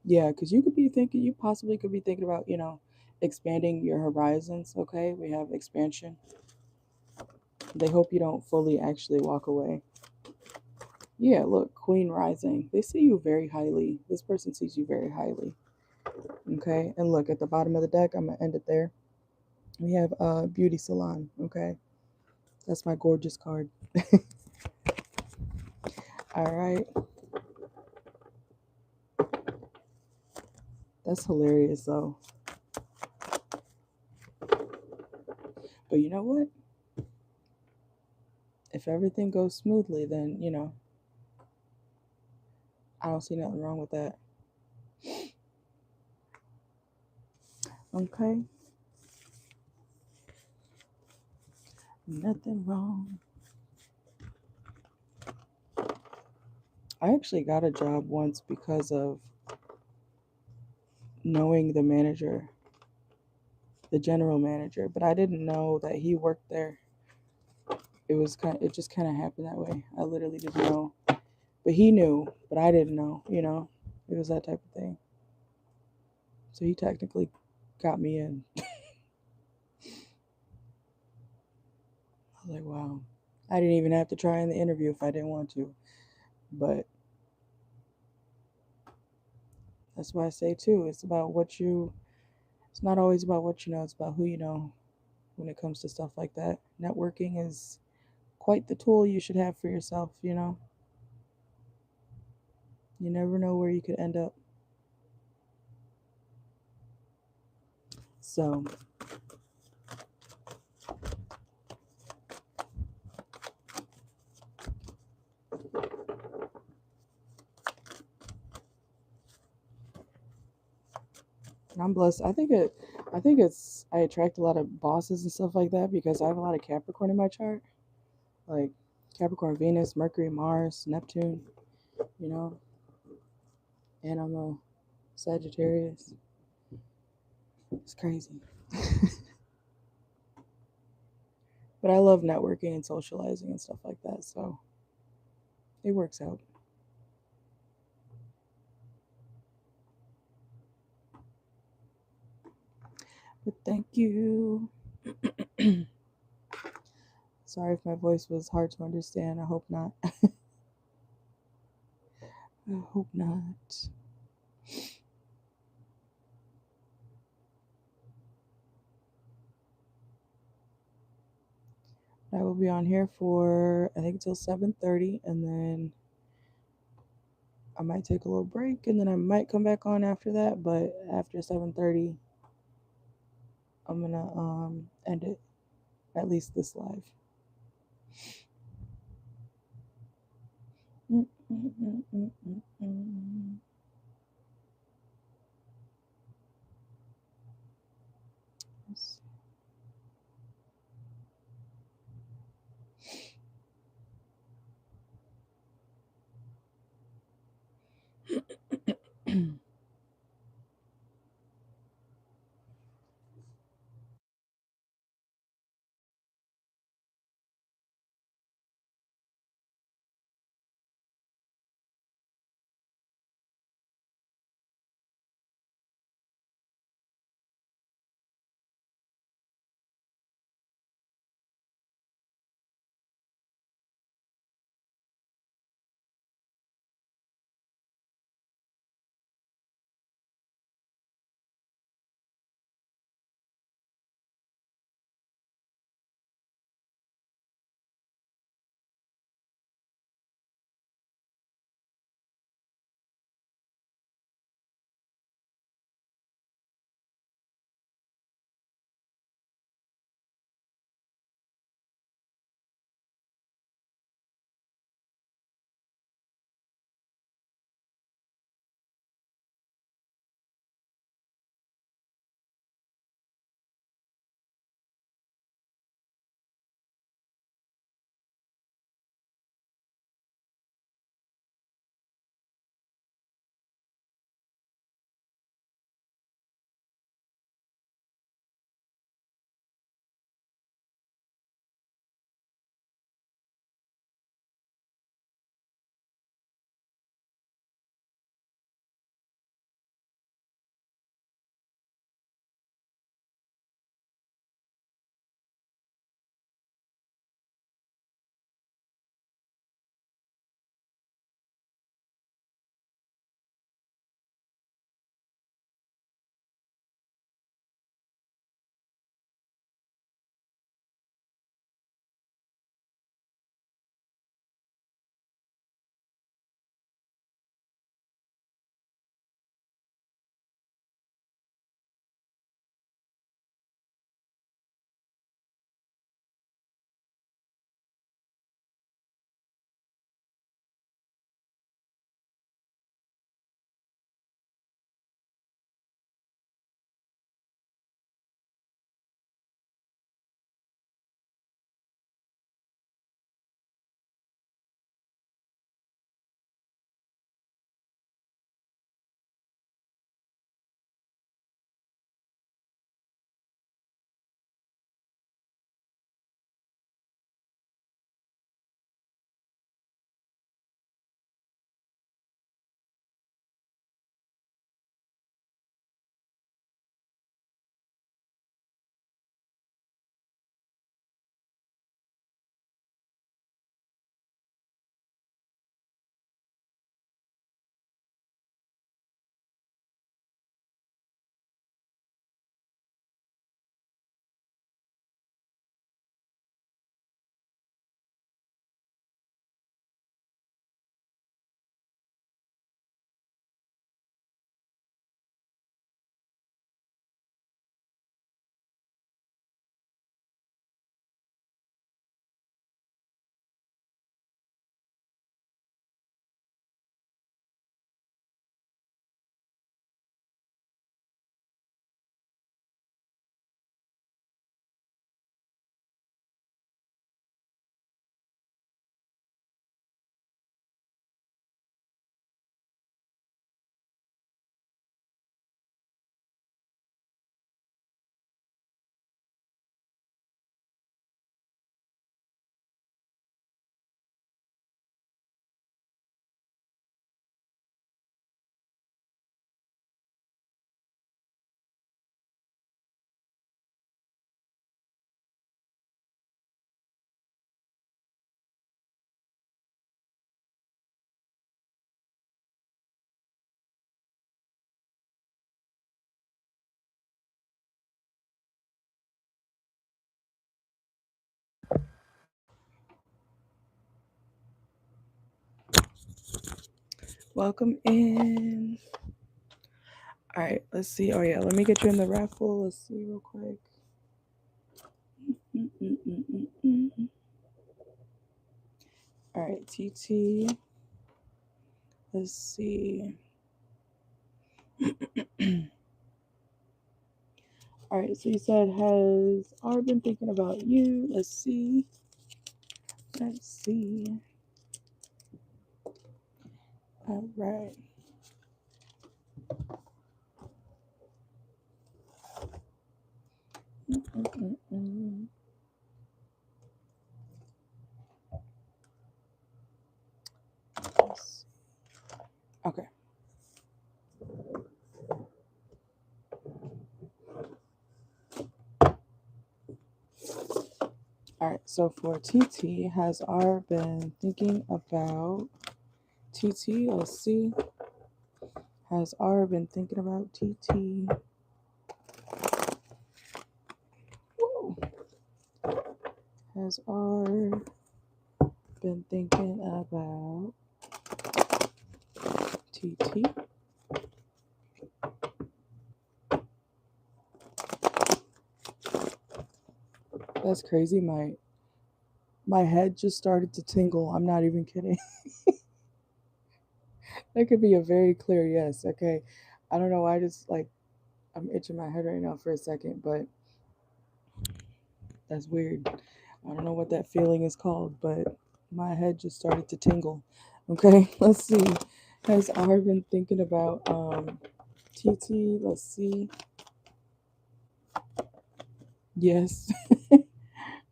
Yeah, because you possibly could be thinking about, expanding your horizons. Okay, we have expansion. They hope you don't fully actually walk away. Yeah, look, Queen Rising. They see you very highly. This person sees you very highly. Okay, and look at the bottom of the deck. I'm gonna end it there. We have Beauty Salon. Okay, that's my gorgeous card. All right, that's hilarious though. But you know what? If everything goes smoothly, then I don't see nothing wrong with that. Okay. Nothing wrong. I actually got a job once because of knowing the manager, the general manager, but I didn't know that he worked there. It just kind of happened that way. I literally didn't know. But he knew, but I didn't know, you know. It was that type of thing. So he technically got me in. I was like, wow. I didn't even have to try in the interview if I didn't want to. But that's why I say too, it's not always about what you know, it's about who you know when it comes to stuff like that. Networking is quite the tool you should have for yourself, you know. You never know where you could end up. So I'm blessed. I attract a lot of bosses and stuff like that because I have a lot of Capricorn in my chart. Like Capricorn, Venus, Mercury, Mars, Neptune, you know, and I'm a Sagittarius. It's crazy. But I love networking and socializing and stuff like that, so it works out. But thank you. Sorry if my voice was hard to understand. I hope not. I hope not. I will be on here for I think until 7:30, and then I might take a little break, and then I might come back on after that. But after 7:30, I'm gonna end it, at least this live. Mm, mm, mm, mm, mm, mm. Let's see. Welcome in. All right, let's see. Oh yeah, let me get you in the raffle. Let's see real quick. All right, TT. Let's see. All right, so you said, has R been thinking about you? Let's see. Let's see. All right. Okay. All right, so for TT, has R been thinking about TT? Let's see. Has R been thinking about TT? Whoa. Has R been thinking about TT? That's crazy. My head just started to tingle. I'm not even kidding. That could be a very clear yes. Okay. I don't know why I'm itching my head right now for a second, but that's weird. I don't know what that feeling is called, but my head just started to tingle. Okay, let's see. Has R been thinking about TT? Let's see. Yes.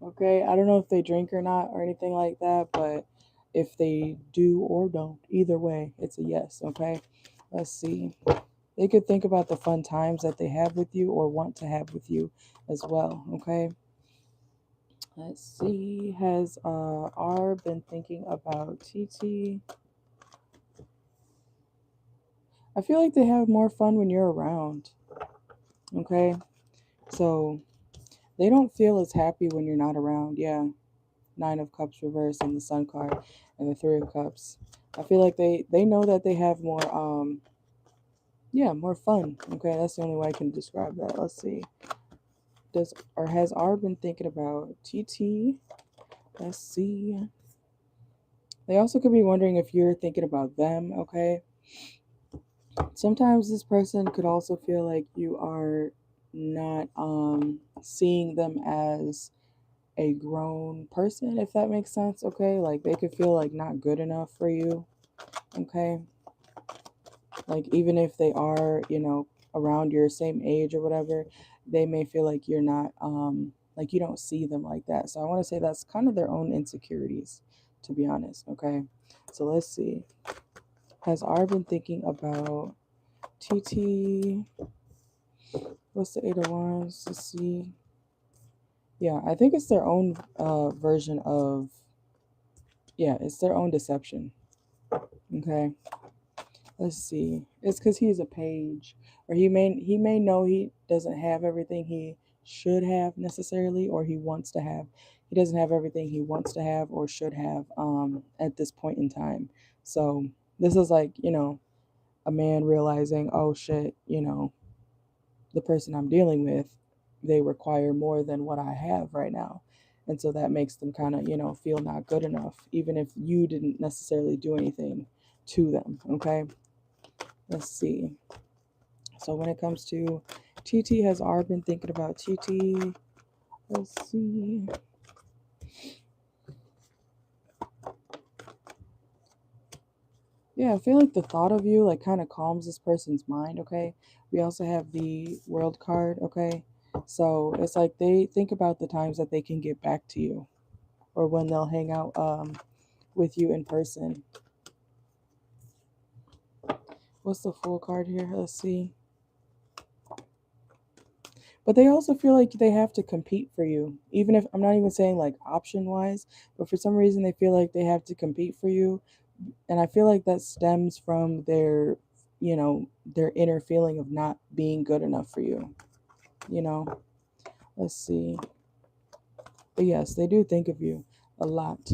Okay, I don't know if they drink or not or anything like that, but if they do or don't, either way, it's a yes. Okay, let's see. They could think about the fun times that they have with you or want to have with you as well. Okay, let's see. Has R been thinking about TT? I feel like they have more fun when you're around. Okay, so they don't feel as happy when you're not around. Yeah, Nine of Cups reverse and the Sun card and the Three of Cups. I feel like they know that they have more more fun. Okay, that's the only way I can describe that. Let's see. Has R been thinking about TT? Let's see. They also could be wondering if you're thinking about them. Okay. Sometimes this person could also feel like you are not seeing them as a grown person, if that makes sense. Okay, like they could feel like not good enough for you. Okay, like even if they are, around your same age or whatever, they may feel like you're not like you don't see them like that. So I want to say that's kind of their own insecurities, to be honest. Okay, so let's see. Has R been thinking about TT? What's the Eight of Wands? Let's see. Yeah, I think it's their own version of, yeah, it's their own deception. Okay, let's see. It's because he's a page, or he may know he doesn't have everything he should have necessarily, or he wants to have. He doesn't have everything he wants to have or should have at this point in time. So this is like, a man realizing, oh shit, the person I'm dealing with, they require more than what I have right now. And so that makes them kind of, feel not good enough, even if you didn't necessarily do anything to them. Okay. Let's see. So when it comes to TT, has R been thinking about TT? Let's see. Yeah, I feel like the thought of you like kind of calms this person's mind. Okay. We also have the World card. Okay. So it's like they think about the times that they can get back to you, or when they'll hang out with you in person. What's the Fool card here? Let's see. But they also feel like they have to compete for you. Even if I'm not even saying like option wise, but for some reason they feel like they have to compete for you. And I feel like that stems from their inner feeling of not being good enough for you. You know, let's see. But yes, they do think of you a lot.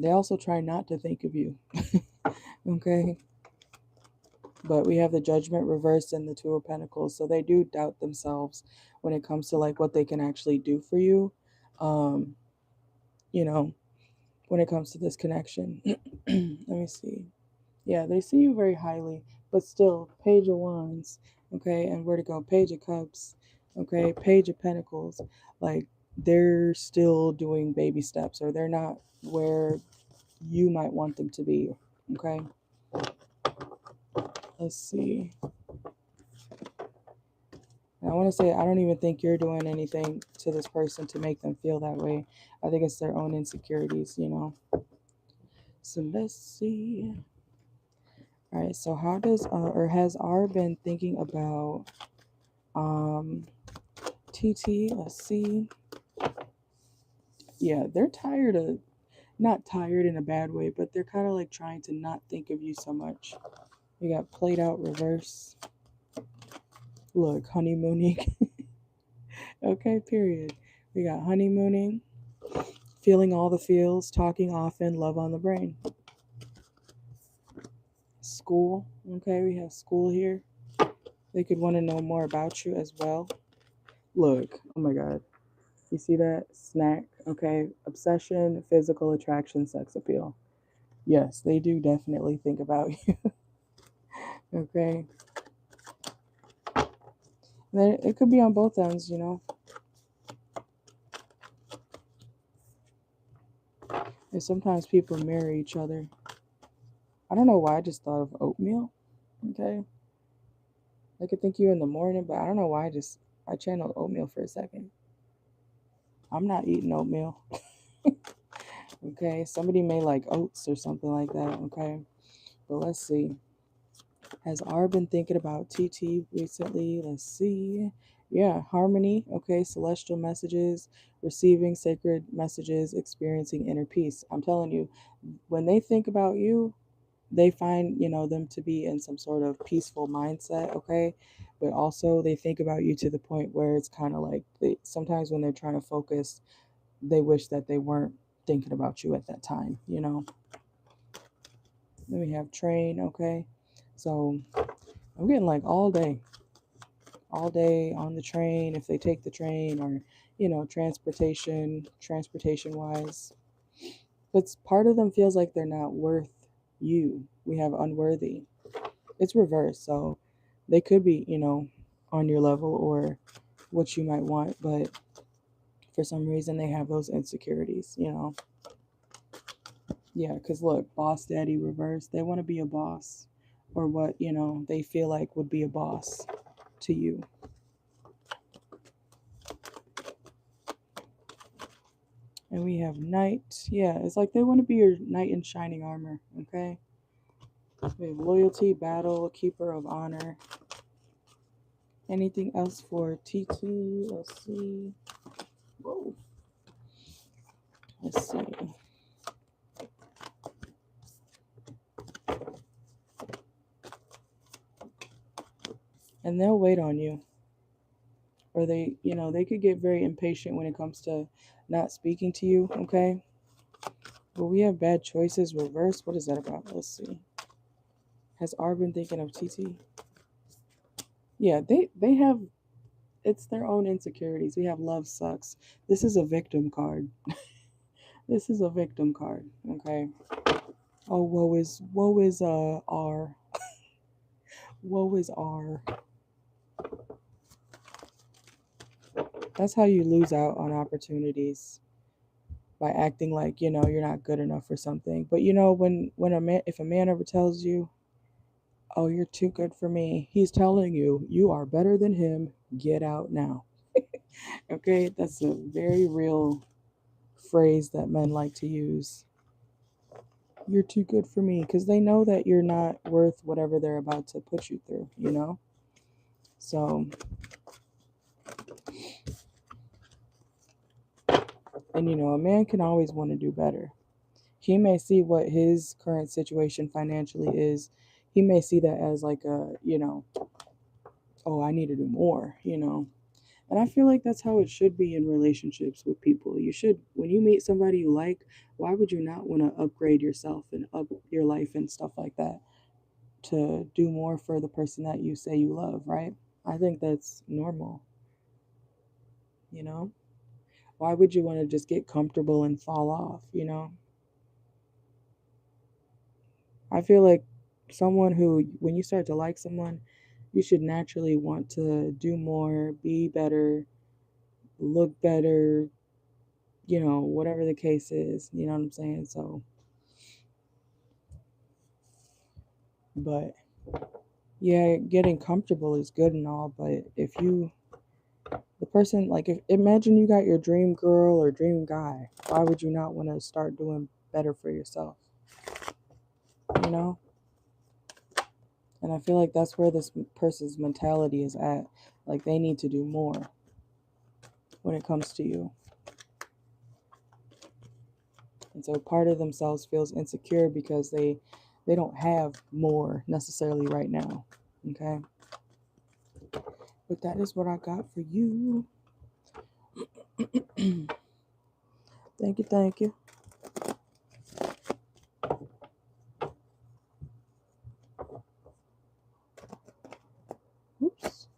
They also try not to think of you. Okay. But we have the Judgment reversed and the Two of Pentacles. So they do doubt themselves when it comes to like what they can actually do for you. Um, you know, when it comes to this connection. Let me see. Yeah, they see you very highly, but still, Page of Wands, okay, and where to go? Page of Cups, okay, Page of Pentacles. Like, they're still doing baby steps, or they're not where you might want them to be, okay? Let's see. And I want to say, I don't even think you're doing anything to this person to make them feel that way. I think it's their own insecurities, you know? So let's see. All right, so how does, or has R been thinking about, TT, let's see. Yeah, they're tired of, not tired in a bad way, but they're kind of like trying to not think of you so much. We got played out reverse. Look, honeymooning. Okay, period. We got honeymooning, feeling all the feels, talking often, love on the brain. School. Okay, we have school here. They could want to know more about you as well. Look, oh my God. You see that? Snack. Okay, obsession, physical attraction, sex appeal. Yes, they do definitely think about you. Okay. Then it could be on both ends, you know. And sometimes people marry each other. I don't know why I just thought of oatmeal. Okay. I could think you in the morning, but I don't know why I channeled oatmeal for a second. I'm not eating oatmeal. Okay. Somebody may like oats or something like that. Okay. But let's see. Has R been thinking about TT recently? Let's see. Yeah, harmony. Okay, celestial messages, receiving sacred messages, experiencing inner peace. I'm telling you, when they think about you, they find, you know, them to be in some sort of peaceful mindset, okay? But also they think about you to the point where it's kind of like sometimes when they're trying to focus, they wish that they weren't thinking about you at that time, you know? Then we have train, okay? So I'm getting like all day on the train, if they take the train, or, you know, transportation wise. But part of them feels like they're not worth you. We have unworthy. It's reversed, so they could be, you know, on your level or what you might want, but for some reason they have those insecurities, you know. Yeah, because look, boss daddy reverse. They want to be a boss, or what, you know, they feel like would be a boss to you. And we have knight. Yeah, it's like they want to be your knight in shining armor, okay? We have loyalty, battle, keeper of honor. Anything else for TT? Let's see. Whoa. Let's see. And they'll wait on you. Or they, you know, they could get very impatient when it comes to not speaking to you, okay? But we have bad choices reversed. What is that about? Let's see. Has R been thinking of TT? Yeah, they have, it's their own insecurities. We have love sucks. This is a victim card. This is a victim card, okay? Oh, woe is R. Woe is R. That's how you lose out on opportunities, by acting like, you know, you're not good enough for something. But you know, when a man, if a man ever tells you, "Oh, you're too good for me," he's telling you you are better than him. Get out now. Okay, that's a very real phrase that men like to use. You're too good for me, because they know that you're not worth whatever they're about to put you through, you know? So, and you know, a man can always want to do better. He may see what his current situation financially is. He may see that as like a, you know, oh, I need to do more, you know? And I feel like that's how it should be in relationships with people. You should, when you meet somebody you like, why would you not want to upgrade yourself and up your life and stuff like that to do more for the person that you say you love, right? I think that's normal, you know? Why would you want to just get comfortable and fall off, you know? I feel like someone who, when you start to like someone, you should naturally want to do more, be better, look better, you know, whatever the case is, you know what I'm saying? So, but yeah, getting comfortable is good and all, but if you, the person, like, if imagine you got your dream girl or dream guy, why would you not want to start doing better for yourself, you know? And I feel like that's where this person's mentality is at. Like, they need to do more when it comes to you. And so part of themselves feels insecure because they don't have more necessarily right now. Okay? But that is what I got for you. Thank you, thank you. Oops.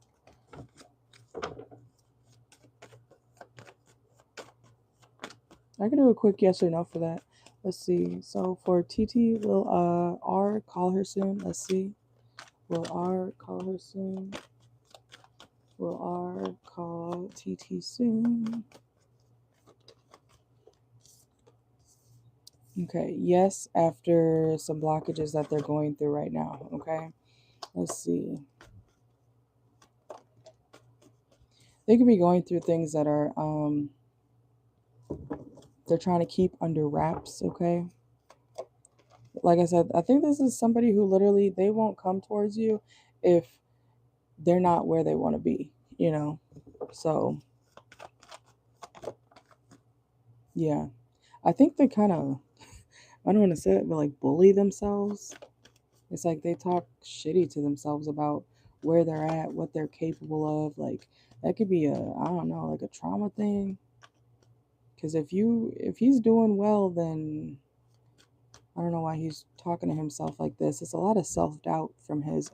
I can do a quick yes or no for that. Let's see. So for TT, will R call her soon? Let's see. Will R call her soon? Will R call TT soon? Okay, yes, after some blockages that they're going through right now. Okay, let's see. They could be going through things that are they're trying to keep under wraps. Okay, like I said, I think this is somebody who literally, they won't come towards you if they're not where they want to be, you know. So yeah, I think they kind of, I don't want to say it, but like bully themselves. It's like they talk shitty to themselves about where they're at, what they're capable of. Like, that could be a, I don't know, like a trauma thing. Because if he's doing well, then I don't know why he's talking to himself like this. It's a lot of self-doubt from his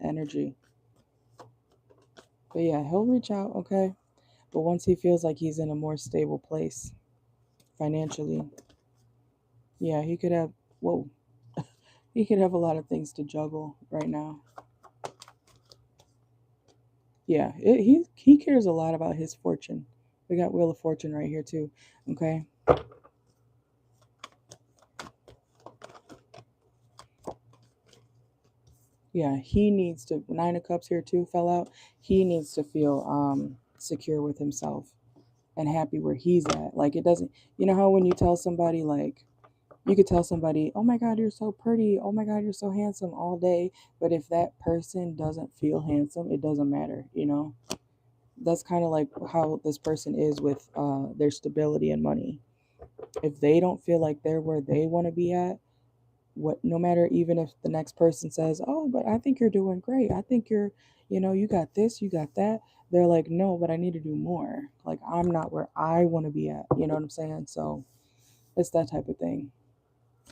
energy. But yeah, he'll reach out, okay? But once he feels like he's in a more stable place financially, yeah, he could have, whoa, he could have a lot of things to juggle right now. Yeah, he cares a lot about his fortune. We got Wheel of Fortune right here too, okay? Yeah, he needs to, Nine of Cups here too fell out. He needs to feel secure with himself and happy where he's at. Like, it doesn't, you know how when you tell somebody, like, you could tell somebody, oh my God, you're so pretty, oh my God, you're so handsome all day, but if that person doesn't feel handsome, it doesn't matter, you know? That's kind of like how this person is with their stability and money. If they don't feel like they're where they want to be at, what, no matter, even if the next person says, oh, but I think you're doing great, I think you're, you know, you got this, you got that, they're like, no, but I need to do more. Like, I'm not where I want to be at, you know what I'm saying? So it's that type of thing.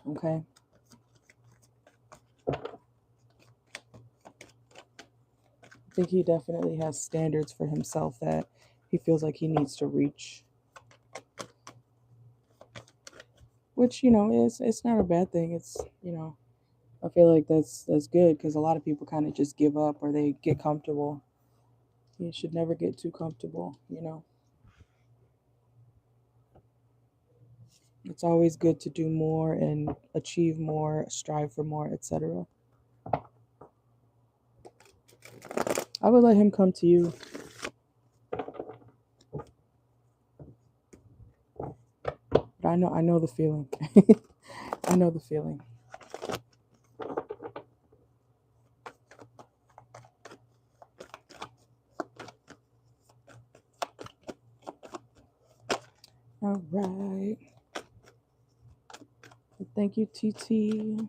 Okay, I think he definitely has standards for himself that he feels like he needs to reach, which, you know, is, it's not a bad thing. It's, you know, I feel like that's good, because a lot of people kind of just give up or they get comfortable. You should never get too comfortable, you know. It's always good to do more and achieve more, strive for more, etc. I would let him come to you. But I know the feeling. I know the feeling. All right. Thank you, TT.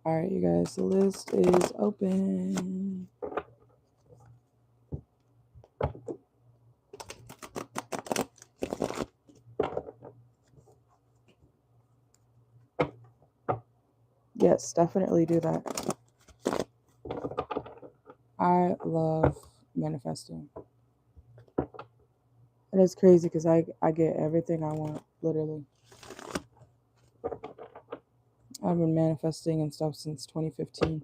All right, you guys, the list is open. Yes, definitely do that. I love manifesting. And it's crazy because I get everything I want, literally. I've been manifesting and stuff since 2015.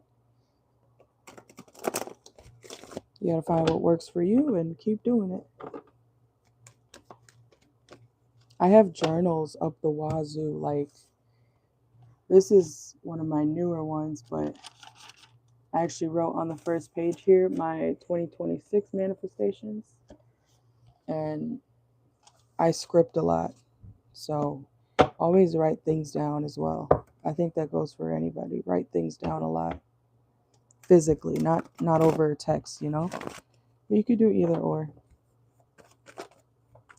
You gotta find what works for you and keep doing it. I have journals up the wazoo. Like, this is one of my newer ones, but I actually wrote on the first page here my 2026 manifestations. And I script a lot. So always write things down as well. I think that goes for anybody. Write things down a lot. Physically, not over text, you know? But you could do either or.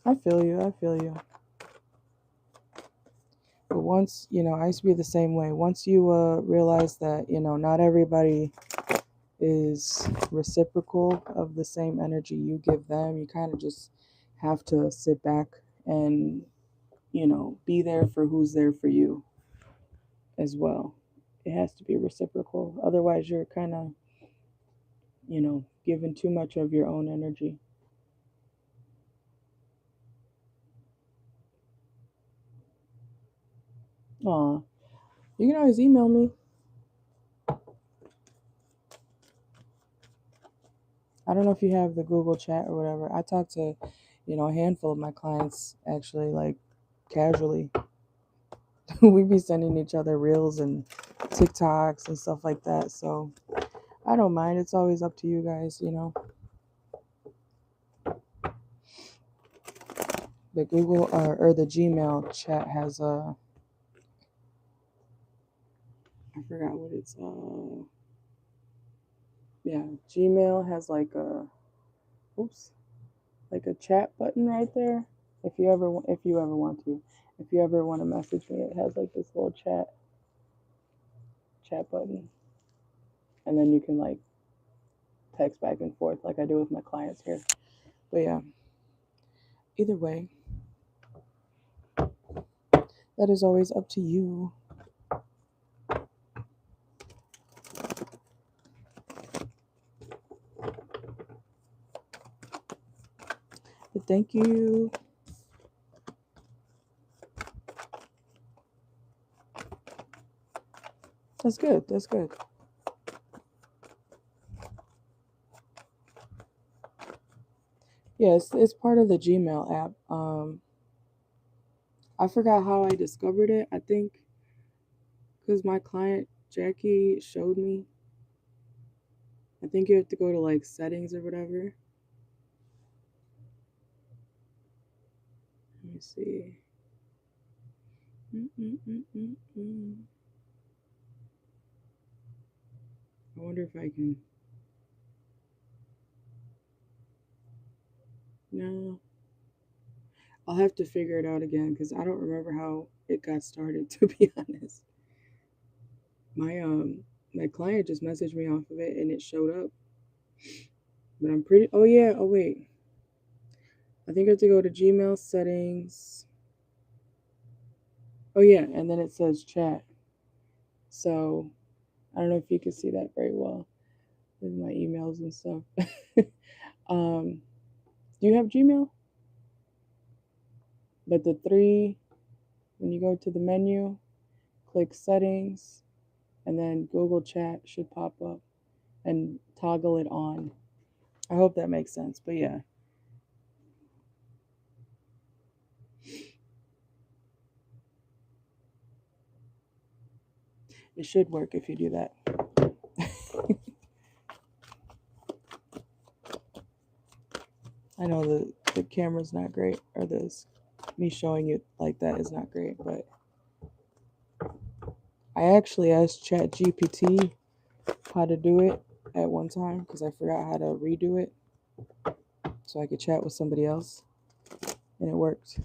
I feel you. But once, I used to be the same way. Once you realize that, not everybody is reciprocal of the same energy you give them, you kind of just have to sit back and, be there for who's there for you as well. It has to be reciprocal. Otherwise, you're kind of, giving too much of your own energy. Aw, you can always email me. I don't know if you have the Google chat or whatever. I talk to, a handful of my clients actually, like, casually. We be sending each other reels and TikToks and stuff like that. So I don't mind. It's always up to you guys, The Google or the Gmail chat has I forgot what it's yeah, Gmail has like a chat button right there. If you ever want to, if you ever want to message me, it has like this little chat button, and then you can like text back and forth like I do with my clients here. But yeah, either way, that is always up to you. But thank you. That's good. That's good. Yes, it's part of the Gmail app. I forgot how I discovered it. I think because my client Jackie showed me. I think you have to go to like settings or whatever. Let me see. I wonder if I can. No. I'll have to figure it out again because I don't remember how it got started, to be honest. My client just messaged me off of it and it showed up. But I'm pretty oh yeah, oh wait. I think I have to go to Gmail settings. Oh yeah, and then it says chat. So I don't know if you can see that very well with my emails and stuff. Do you have Gmail? But the three, when you go to the menu, click settings, and then Google Chat should pop up and toggle it on. I hope that makes sense, but yeah. It should work if you do that. I know the camera's not great, or me showing you like that is not great, but I actually asked ChatGPT how to do it at one time because I forgot how to redo it so I could chat with somebody else, and it worked.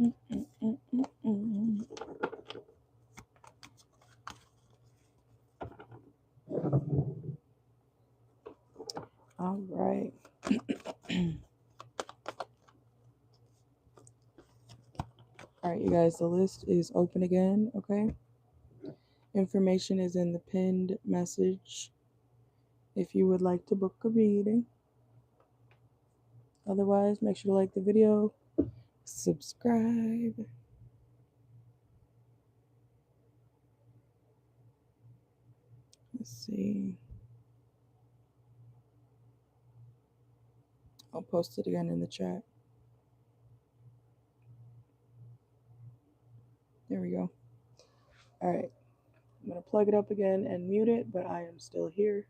Mm, mm, mm, mm, mm. All right. All right, you guys, the list is open again, okay? Information is in the pinned message if you would like to book a reading. Otherwise, make sure to like the video, subscribe. Let's see. I'll post it again in the chat. There we go. All right. I'm going to plug it up again and mute it, but I am still here.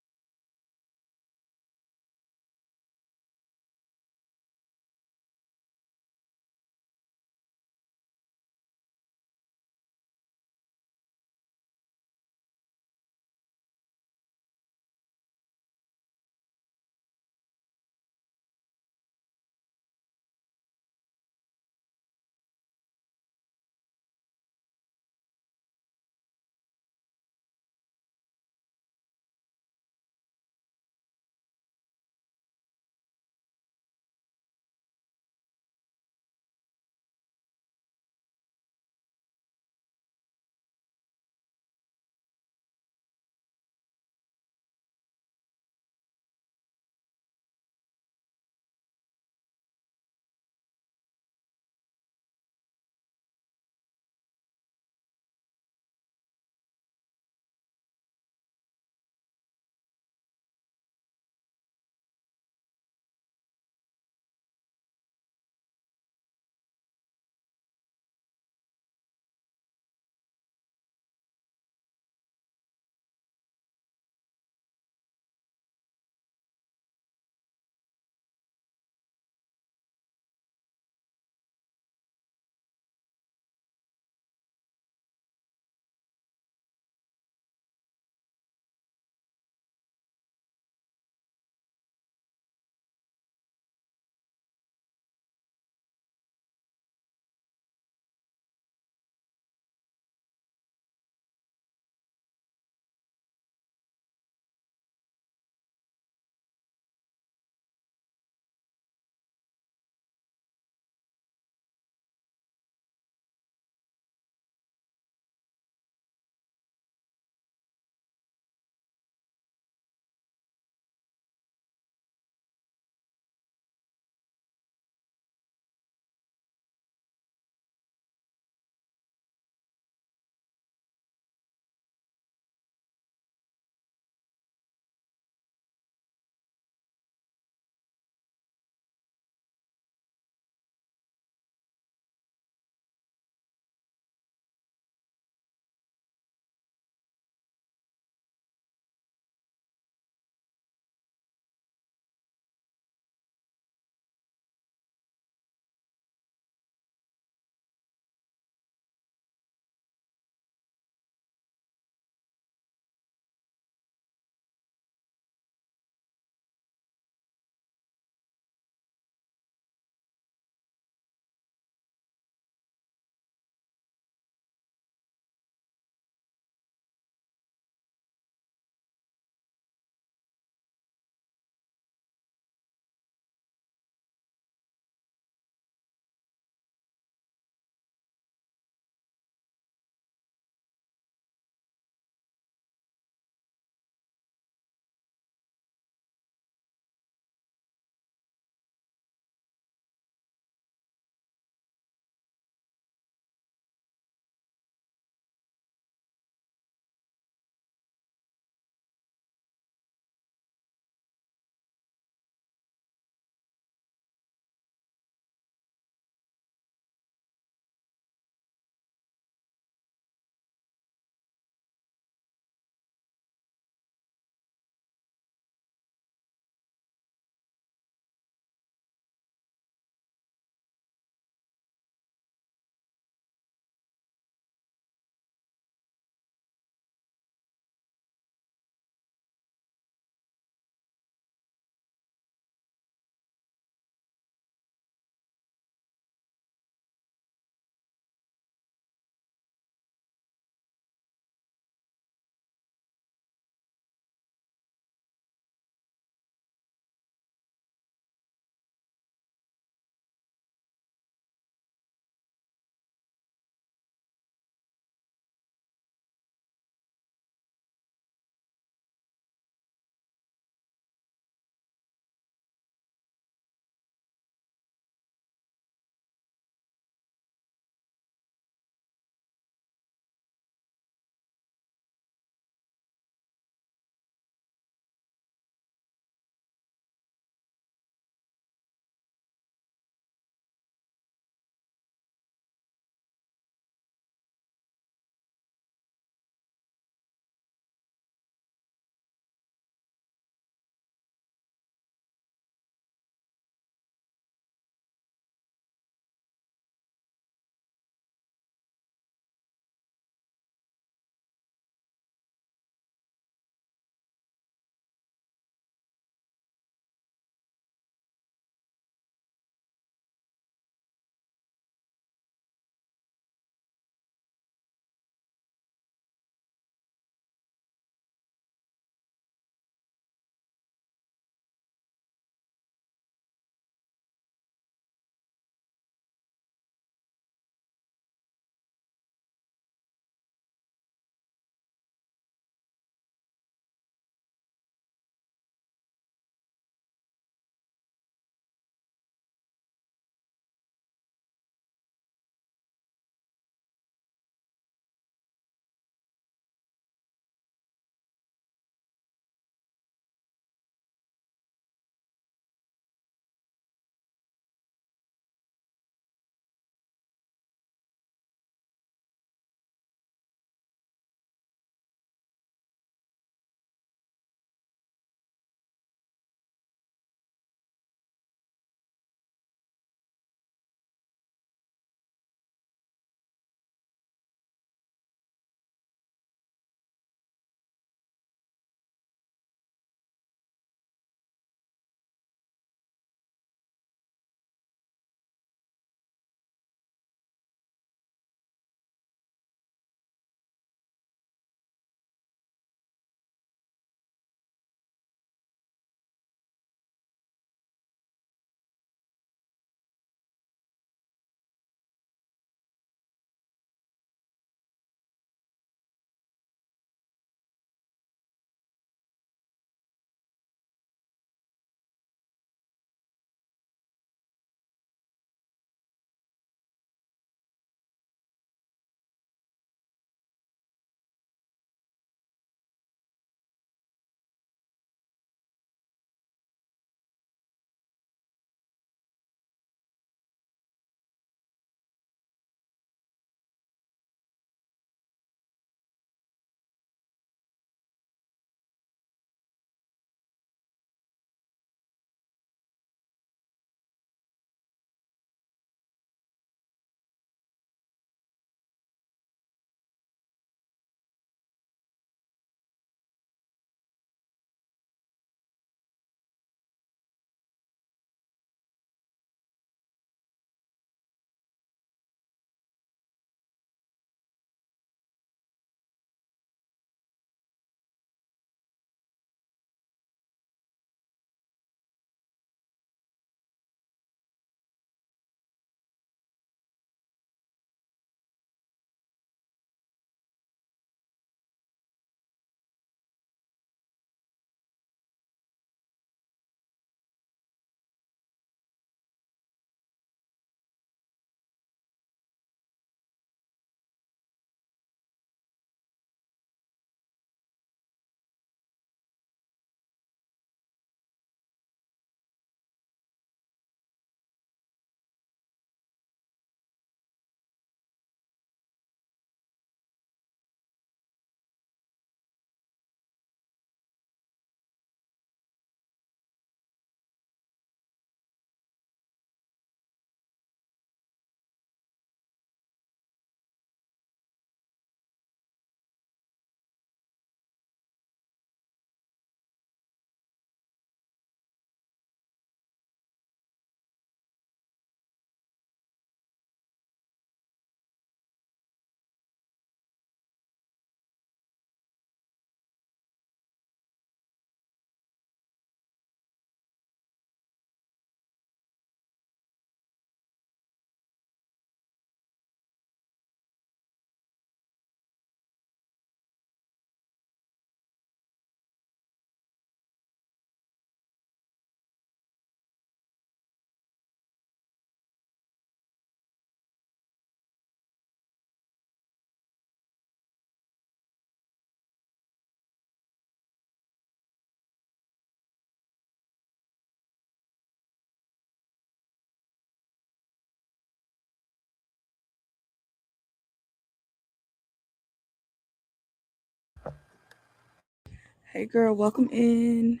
Hey girl, welcome in.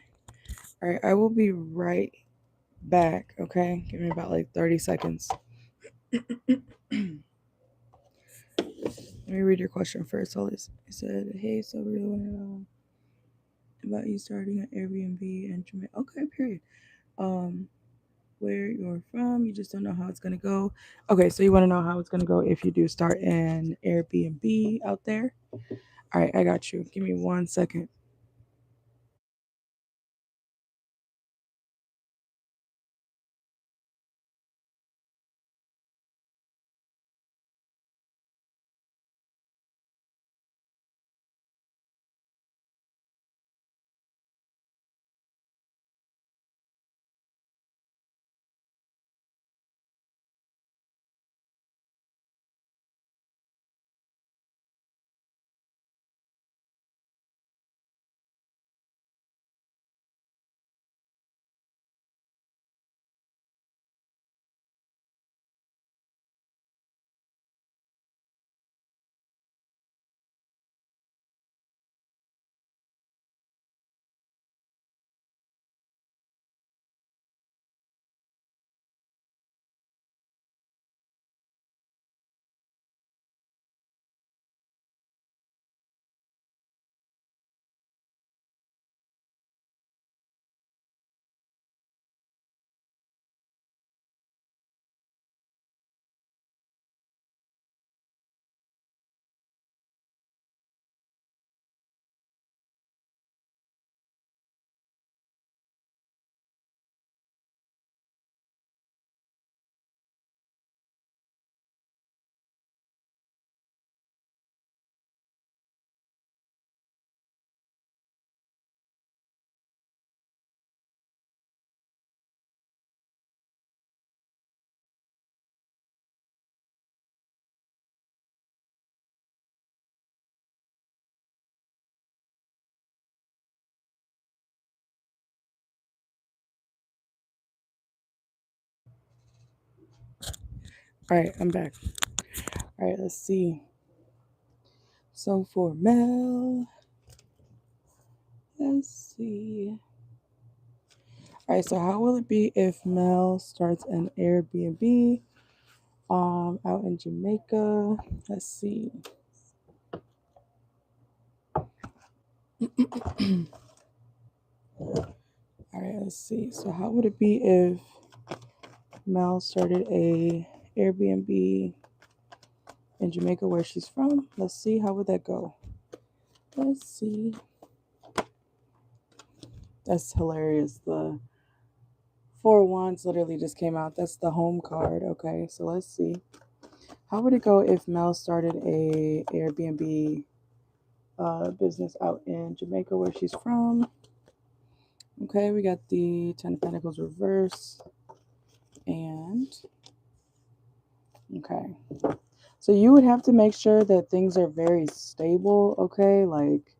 All right, I will be right back, okay? Give me about like 30 seconds. Let me read your question first. So it said, hey, so we really want to know about you starting an Airbnb in Jamaica. Okay, period. Where you're from, you just don't know how it's gonna go. Okay, so you want to know how it's gonna go if you do start an Airbnb out there. All right, I got you. Give me 1 second. All right, I'm back. All right, let's see. So for Mel, let's see. All right, so how will it be if Mel starts an Airbnb out in Jamaica? Let's see. All right, let's see. So how would it be if Mel started a Airbnb in Jamaica where she's from? Let's see, how would that go? Let's see. That's hilarious. The Four of Wands literally just came out. That's the home card. Okay, so let's see. How would it go if Mel started a Airbnb business out in Jamaica where she's from? Okay, we got the Ten of Pentacles reverse. And, okay. So you would have to make sure that things are very stable, okay? Like,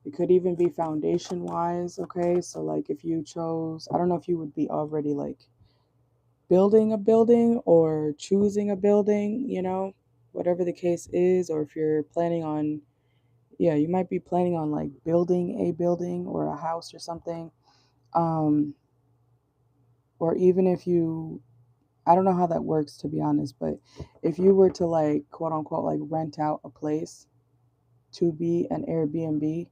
it could even be foundation wise, okay? So, like, if you chose, I don't know if you would be already, like, building a building or choosing a building, whatever the case is, or if you're planning on, yeah, you might be planning on, like, building a building or a house or something. Or even if you, I don't know how that works, to be honest, but if you were to, like, quote unquote, like, rent out a place to be an Airbnb,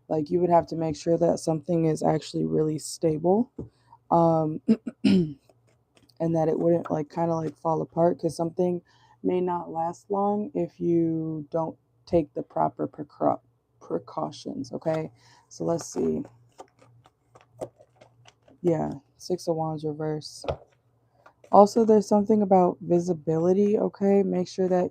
like, you would have to make sure that something is actually really stable, um, and that it wouldn't, like, kind of like fall apart, because something may not last long if you don't take the proper precautions. Okay, so let's see. Yeah, Six of Wands reverse. Also, there's something about visibility, okay? Make sure that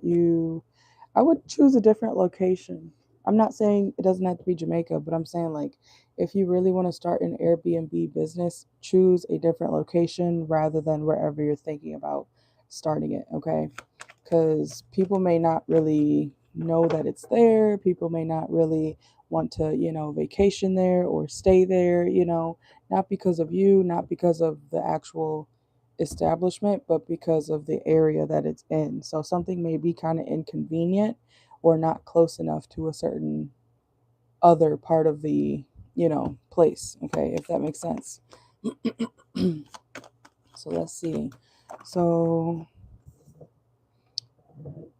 I would choose a different location. I'm not saying it doesn't have to be Jamaica, but I'm saying, like, if you really want to start an Airbnb business, choose a different location rather than wherever you're thinking about starting it, okay? Because people may not really know that it's there. People may not really want to, vacation there or stay there, not because of you, not because of the actual establishment, but because of the area that it's in. So something may be kind of inconvenient or not close enough to a certain other part of the place. Okay, if that makes sense. So let's see. So,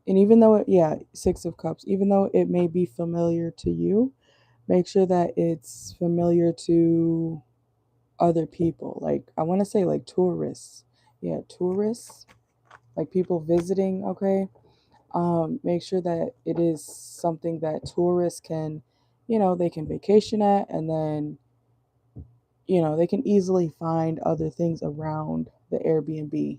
and even though Six of Cups, even though it may be familiar to you, make sure that it's familiar to other people. Like, I want to say like tourists. Yeah, tourists, like people visiting. Okay. Make sure that it is something that tourists can, they can vacation at, and then, they can easily find other things around the Airbnb.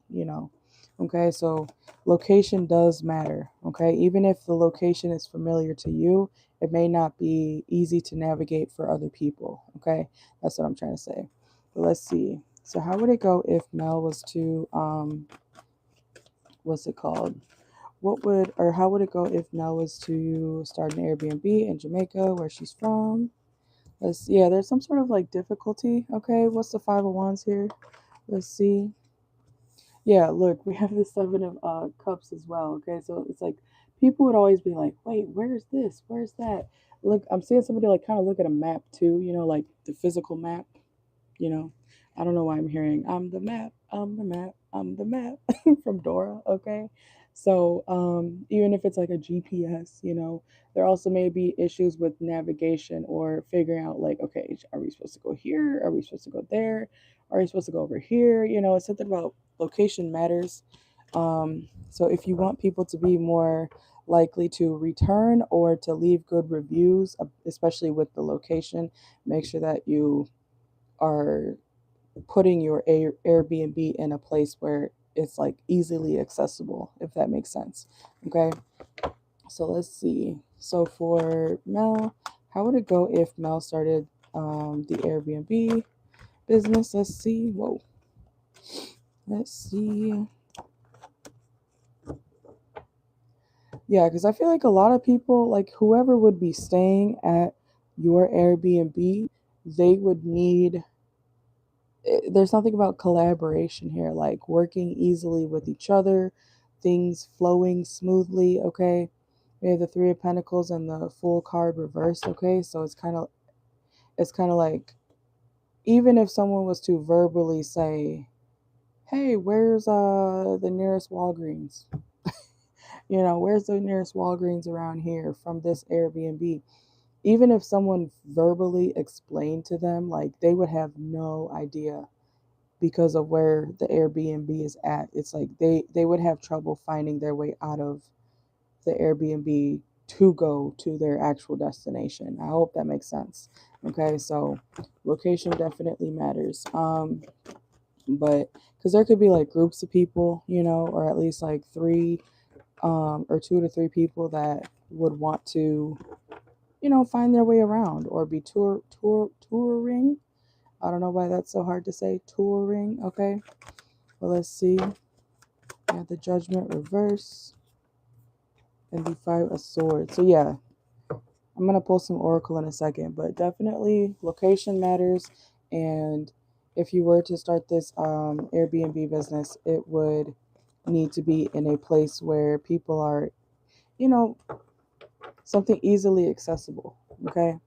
Okay, so location does matter. Okay, even if the location is familiar to you, it may not be easy to navigate for other people. Okay, that's what I'm trying to say. But let's see. So, how would it go if Mel was to, what's it called? How would it go if Mel was to start an Airbnb in Jamaica, where she's from? There's some sort of like difficulty. Okay, what's the Five of Wands here? Let's see. Yeah, look, we have the Seven of Cups as well. Okay, so it's like people would always be like, "Wait, where's this? Where's that?" Look, I'm seeing somebody like kind of look at a map too. Like the physical map. You know, I don't know why I'm hearing "I'm the map, I'm the map, I'm the map" from Dora. Okay, so even if it's like a GPS, there also may be issues with navigation or figuring out like, okay, are we supposed to go here? Are we supposed to go there? Are we supposed to go over here? It's something about location matters. So if you want people to be more likely to return or to leave good reviews, especially with the location, make sure that you are putting your Airbnb in a place where it's like easily accessible, if that makes sense. Okay, so let's see. So for Mel, how would it go if Mel started the Airbnb business? Let's see. Whoa. Let's see. Yeah, because I feel like a lot of people, like whoever would be staying at your Airbnb, they would need there's something about collaboration here, like working easily with each other, things flowing smoothly. Okay, we have the Three of Pentacles and the Fool card reversed. Okay, so it's kind of like, even if someone was to verbally say, "Hey, where's the nearest Walgreens?" Where's the nearest Walgreens around here from this Airbnb? Even if someone verbally explained to them, like they would have no idea because of where the Airbnb is at. It's like they would have trouble finding their way out of the Airbnb to go to their actual destination. I hope that makes sense. Okay, so location definitely matters. But because there could be like groups of people, or at least like three, or 2 to 3 people that would want to, find their way around or be touring. I don't know why that's so hard to say. Touring. Okay. Well, let's see. Yeah, the Judgment reverse and the Five of Swords. So yeah, I'm gonna pull some Oracle in a second, but definitely location matters. And if you were to start this Airbnb business, it would need to be in a place where people are, you know, something easily accessible. Okay,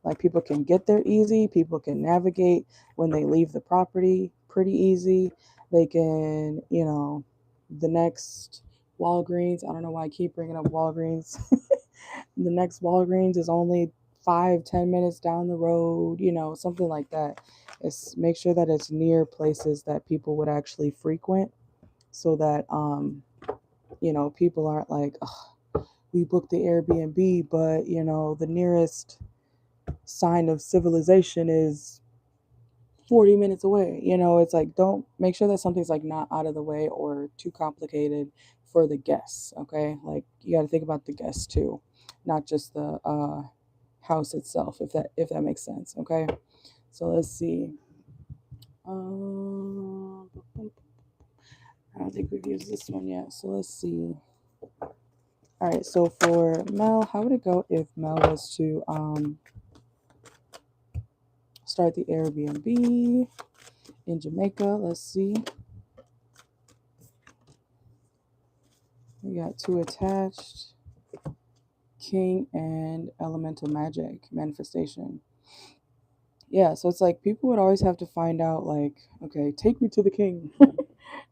like people can get there easy. People can navigate when they leave the property pretty easy. They can, the next Walgreens. I don't know why I keep bringing up Walgreens. The next Walgreens is only 5-10 minutes down the road. Something like that. It's make sure that it's near places that people would actually frequent, so that people aren't like, "Ugh, we booked the Airbnb, but the nearest sign of civilization is 40 minutes away." It's like, don't make sure that something's like not out of the way or too complicated for the guests. Okay, like you got to think about the guests too, not just the house itself, if that makes sense. Okay, so let's see. I don't think we've used this one yet, so let's see. All right, so for Mel, how would it go if Mel was to start the Airbnb in Jamaica? Let's see. We got 2 attached, King and Elemental Magic, Manifestation. Yeah, so it's like people would always have to find out, like, okay, take me to the king.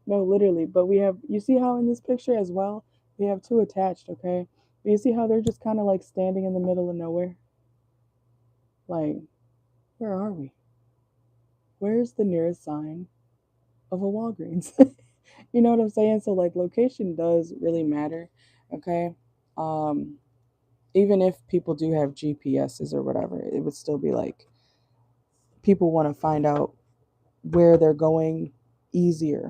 No, literally. But we have, you see how in this picture as well, we have two attached, okay? But you see how they're just kind of like standing in the middle of nowhere? Like, where are we? Where's the nearest sign of a Walgreens? You know what I'm saying? So, like, location does really matter, okay? Um, Even if people do have GPSs or whatever, it would still be like people want to find out where they're going easier,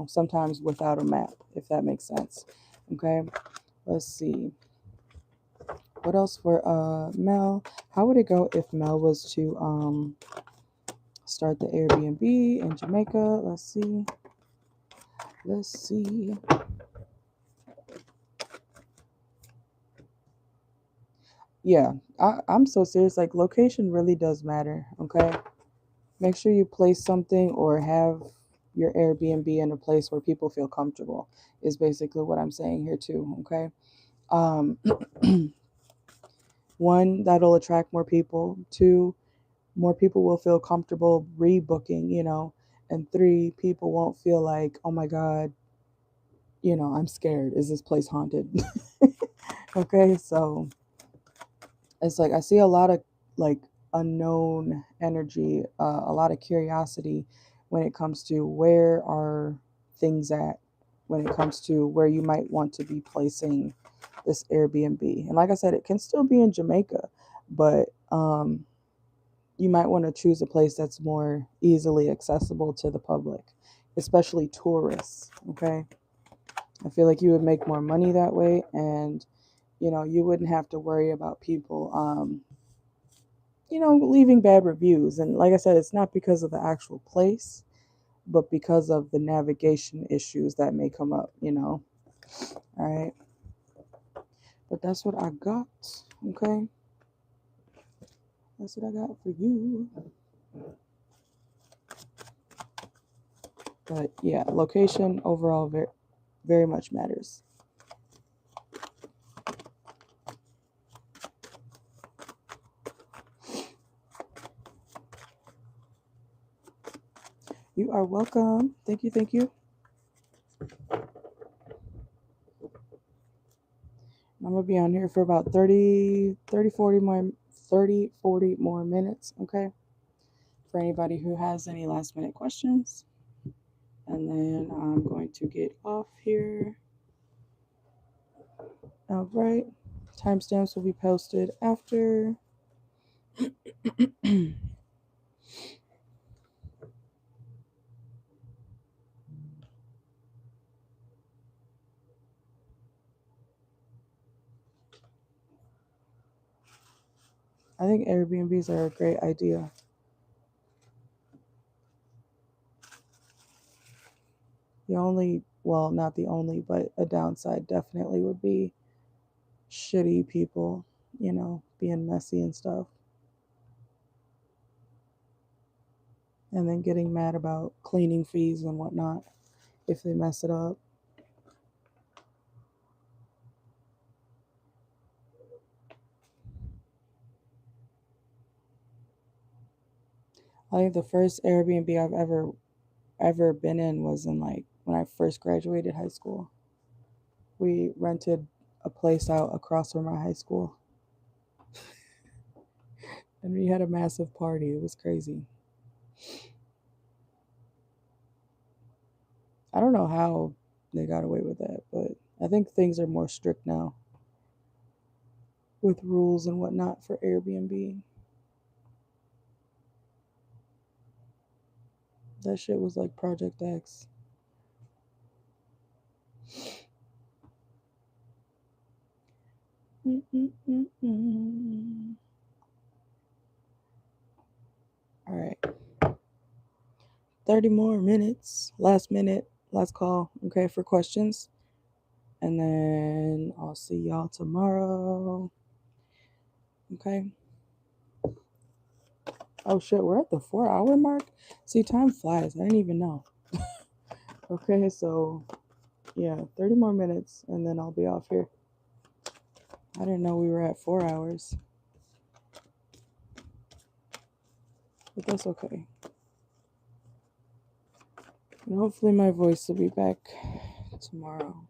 sometimes without a map, if that makes sense. Okay, let's see. What else for Mel? How would it go if Mel was to start the Airbnb in Jamaica? Let's see. Let's see. Yeah, I'm so serious. Like, location really does matter, okay? Make sure you place something or have your Airbnb in a place where people feel comfortable, is basically what I'm saying here, too, okay? Um, One, that'll attract more people. Two, more people will feel comfortable rebooking. And three, people won't feel like, oh my God, I'm scared. Is this place haunted? Okay, so it's like I see a lot of like unknown energy, a lot of curiosity when it comes to where are things at, when it comes to where you might want to be placing this Airbnb. And like I said, it can still be in Jamaica, but you might want to choose a place that's more easily accessible to the public, especially tourists. Okay, I feel like you would make more money that way, and you wouldn't have to worry about people leaving bad reviews. And like I said, it's not because of the actual place, but because of the navigation issues that may come up. All right. But that's what I got. Okay. That's what I got for you. But yeah, location overall very, very much matters. You are welcome. Thank you. Thank you. I'm going to be on here for about 40 more minutes. Okay. For anybody who has any last minute questions. And then I'm going to get off here. All right. Timestamps will be posted after. I think Airbnbs are a great idea. Not the only, but a downside definitely would be shitty people, being messy and stuff. And then getting mad about cleaning fees and whatnot if they mess it up. I think the first Airbnb I've ever been in was in like when I first graduated high school. We rented a place out across from our high school. And we had a massive party. It was crazy. I don't know how they got away with that, but I think things are more strict now with rules and whatnot for Airbnb. That shit was like Project X. All right. 30 more minutes. Last minute. Last call. Okay, for questions. And then I'll see y'all tomorrow. Okay. Oh shit, we're at the 4 hour mark. See, time flies. I didn't even know. Okay, so yeah, 30 more minutes and then I'll be off here. I didn't know we were at 4 hours. but that's okay. And hopefully my voice will be back tomorrow.